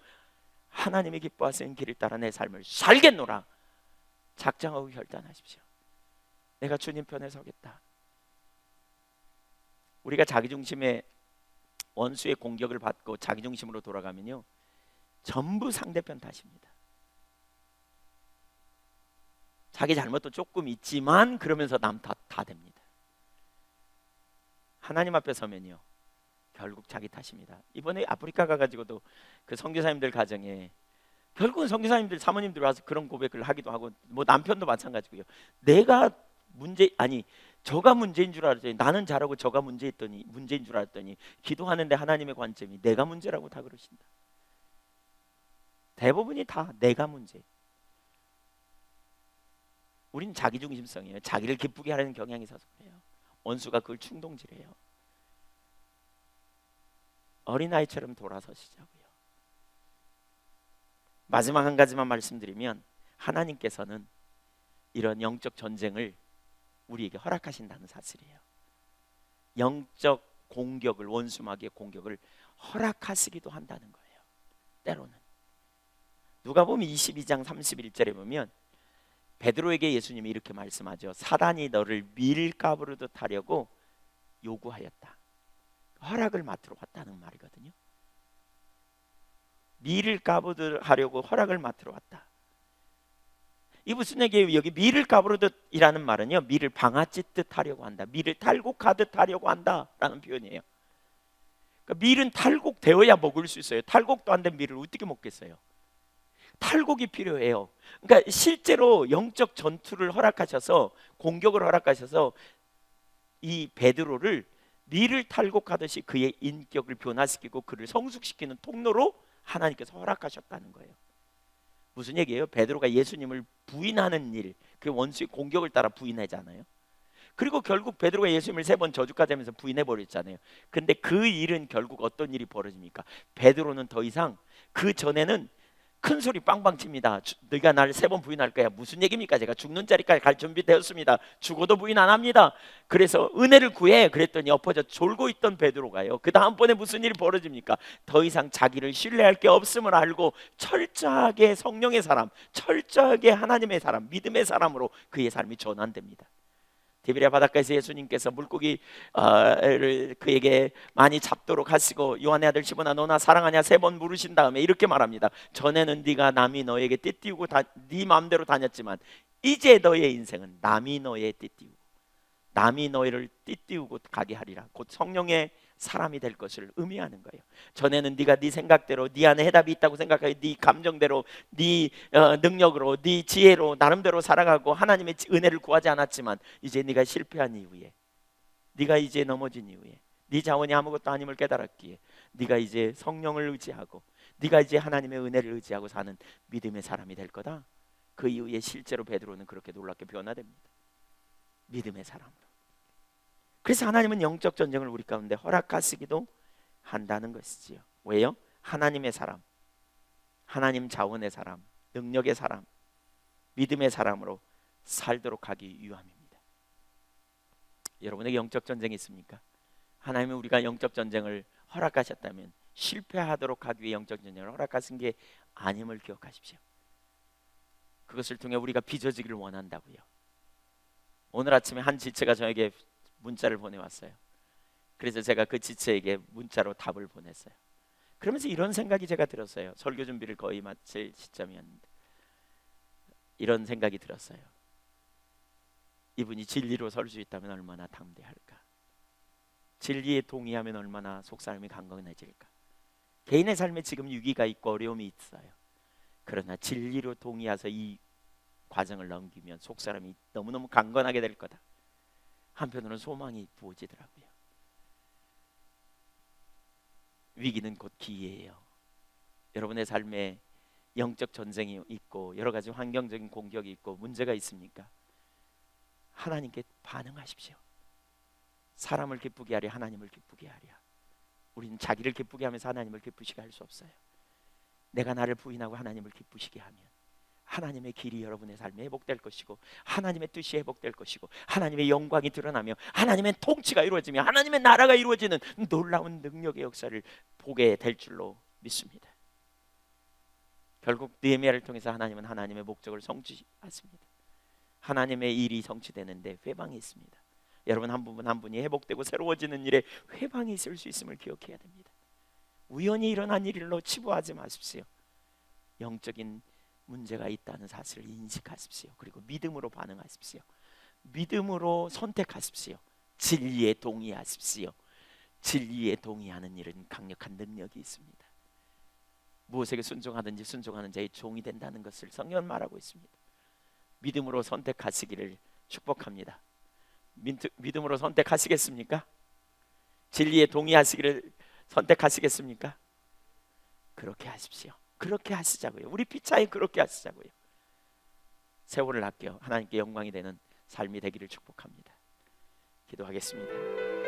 하나님이 기뻐하시는 길을 따라 내 삶을 살겠노라 작정하고 결단하십시오. 내가 주님 편에 서겠다. 우리가 자기중심의 원수의 공격을 받고 자기중심으로 돌아가면요, 전부 상대편 탓입니다. 자기 잘못도 조금 있지만 그러면서 남 탓 다 됩니다. 하나님 앞에 서면요, 결국 자기 탓입니다. 이번에 아프리카 가가지고도 그 선교사님들 가정에 결국은 선교사님들, 사모님들 와서 그런 고백을 하기도 하고, 뭐 남편도 마찬가지고요. 내가 문제, 아니 저가 문제인 줄 알았더니, 나는 잘하고 저가 문제인 줄 알았더니 기도하는데 하나님의 관점이 내가 문제라고 다 그러신다. 대부분이 다 내가 문제. 우린 자기중심성이에요. 자기를 기쁘게 하려는 경향이 있어서 그래요. 원수가 그걸 충동질해요. 어린아이처럼 돌아서시자고요. 마지막 한 가지만 말씀드리면, 하나님께서는 이런 영적 전쟁을 우리에게 허락하신다는 사실이에요. 영적 공격을, 원수마귀의 공격을 허락하시기도 한다는 거예요. 때로는. 누가복음 22장 31절에 보면 베드로에게 예수님이 이렇게 말씀하죠. 사단이 너를 밀가부르듯 하려고 요구하였다. 허락을 맡으러 왔다는 말이거든요. 밀을 까부듯 하려고 허락을 맡으러 왔다. 이 무슨 얘기예요? 여기 밀을 까부르듯이라는 말은요, 밀을 방아찢듯 하려고 한다, 밀을 탈곡하듯 하려고 한다라는 표현이에요. 그러니까 밀은 탈곡되어야 먹을 수 있어요. 탈곡도 안 된 밀을 어떻게 먹겠어요? 탈곡이 필요해요. 그러니까 실제로 영적 전투를 허락하셔서, 공격을 허락하셔서 이 베드로를 밀을 탈곡하듯이 그의 인격을 변화시키고 그를 성숙시키는 통로로 하나님께서 허락하셨다는 거예요. 무슨 얘기예요? 베드로가 예수님을 부인하는 일, 그 원수의 공격을 따라 부인하잖아요. 그리고 결국 베드로가 예수님을 3번 저주까지 하면서 부인해버렸잖아요. 근데 그 일은 결국 어떤 일이 벌어집니까? 베드로는 더 이상, 그 전에는 큰 소리 빵빵 칩니다. 네가 나를 3번 부인할 거야. 무슨 얘기입니까? 제가 죽는 자리까지 갈 준비되었습니다. 죽어도 부인 안 합니다. 그래서 은혜를 구해. 그랬더니 엎어져 졸고 있던 베드로가요, 그 다음번에 무슨 일이 벌어집니까? 더 이상 자기를 신뢰할 게 없음을 알고 철저하게 성령의 사람, 철저하게 하나님의 사람, 믿음의 사람으로 그의 삶이 전환됩니다. 디베랴 바닷가에서 예수님께서 물고기를 그에게 많이 잡도록 하시고, 요한의 아들 시몬아 너나 사랑하냐 3번 물으신 다음에 이렇게 말합니다. 전에는 네가 남이 너에게 띠띠우고 네 마음대로 다녔지만 이제 너의 인생은 남이 너의 띠띠우고, 남이 너희를 띠띠우고 가게 하리라. 곧 성령의 사람이 될 것을 의미하는 거예요. 전에는 네가 네 생각대로, 네 안에 해답이 있다고 생각하고 네 감정대로, 네 능력으로, 네 지혜로 나름대로 살아가고 하나님의 은혜를 구하지 않았지만, 이제 네가 실패한 이후에, 네가 이제 넘어진 이후에, 네 자원이 아무것도 아님을 깨달았기에 네가 이제 성령을 의지하고, 네가 이제 하나님의 은혜를 의지하고 사는 믿음의 사람이 될 거다. 그 이후에 실제로 베드로는 그렇게 놀랍게 변화됩니다. 믿음의 사람으로. 그래서 하나님은 영적 전쟁을 우리 가운데 허락하시기도 한다는 것이지요. 왜요? 하나님의 사람, 하나님 자원의 사람, 능력의 사람, 믿음의 사람으로 살도록 하기 위함입니다. 여러분에게 영적 전쟁이 있습니까? 하나님은 우리가 영적 전쟁을 허락하셨다면 실패하도록 하기 위해 영적 전쟁을 허락하신 게 아님을 기억하십시오. 그것을 통해 우리가 빚어지기를 원한다고요. 오늘 아침에 한 지체가 저에게 문자를 보내왔어요. 그래서 제가 그 지체에게 문자로 답을 보냈어요. 그러면서 이런 생각이 제가 들었어요. 설교 준비를 거의 마칠 시점이었는데 이런 생각이 들었어요. 이분이 진리로 설 수 있다면 얼마나 담대할까? 진리에 동의하면 얼마나 속사람이 강건해질까? 개인의 삶에 지금 위기가 있고 어려움이 있어요. 그러나 진리로 동의해서 이 과정을 넘기면 속사람이 너무너무 강건하게 될 거다. 한편으로는 소망이 부어지더라고요. 위기는 곧 기회예요. 여러분의 삶에 영적 전쟁이 있고 여러 가지 환경적인 공격이 있고 문제가 있습니까? 하나님께 반응하십시오. 사람을 기쁘게 하랴 하나님을 기쁘게 하랴. 우리는 자기를 기쁘게 하면서 하나님을 기쁘시게 할 수 없어요. 내가 나를 부인하고 하나님을 기쁘시게 하면 하나님의 길이 여러분의 삶에 회복될 것이고 하나님의 뜻이 회복될 것이고 하나님의 영광이 드러나며 하나님의 통치가 이루어지며 하나님의 나라가 이루어지는 놀라운 능력의 역사를 보게 될 줄로 믿습니다. 결국 느헤미야를 통해서 하나님은 하나님의 목적을 성취하십니다. 하나님의 일이 성취되는데 회방이 있습니다. 여러분 한 분 한 분이 회복되고 새로워지는 일에 회방이 있을 수 있음을 기억해야 됩니다. 우연히 일어난 일로 치부하지 마십시오. 영적인 문제가 있다는 사실을 인식하십시오. 그리고 믿음으로 반응하십시오. 믿음으로 선택하십시오. 진리에 동의하십시오. 진리에 동의하는 일은 강력한 능력이 있습니다. 무엇에게 순종하든지 순종하는 자의 종이 된다는 것을 성경은 말하고 있습니다. 믿음으로 선택하시기를 축복합니다. 믿음으로 선택하시겠습니까? 진리에 동의하시기를 선택하시겠습니까? 그렇게 하십시오. 그렇게 하시자고요. 우리 피차에 그렇게 하시자고요. 세월을 아껴 하나님께 영광이 되는 삶이 되기를 축복합니다. 기도하겠습니다.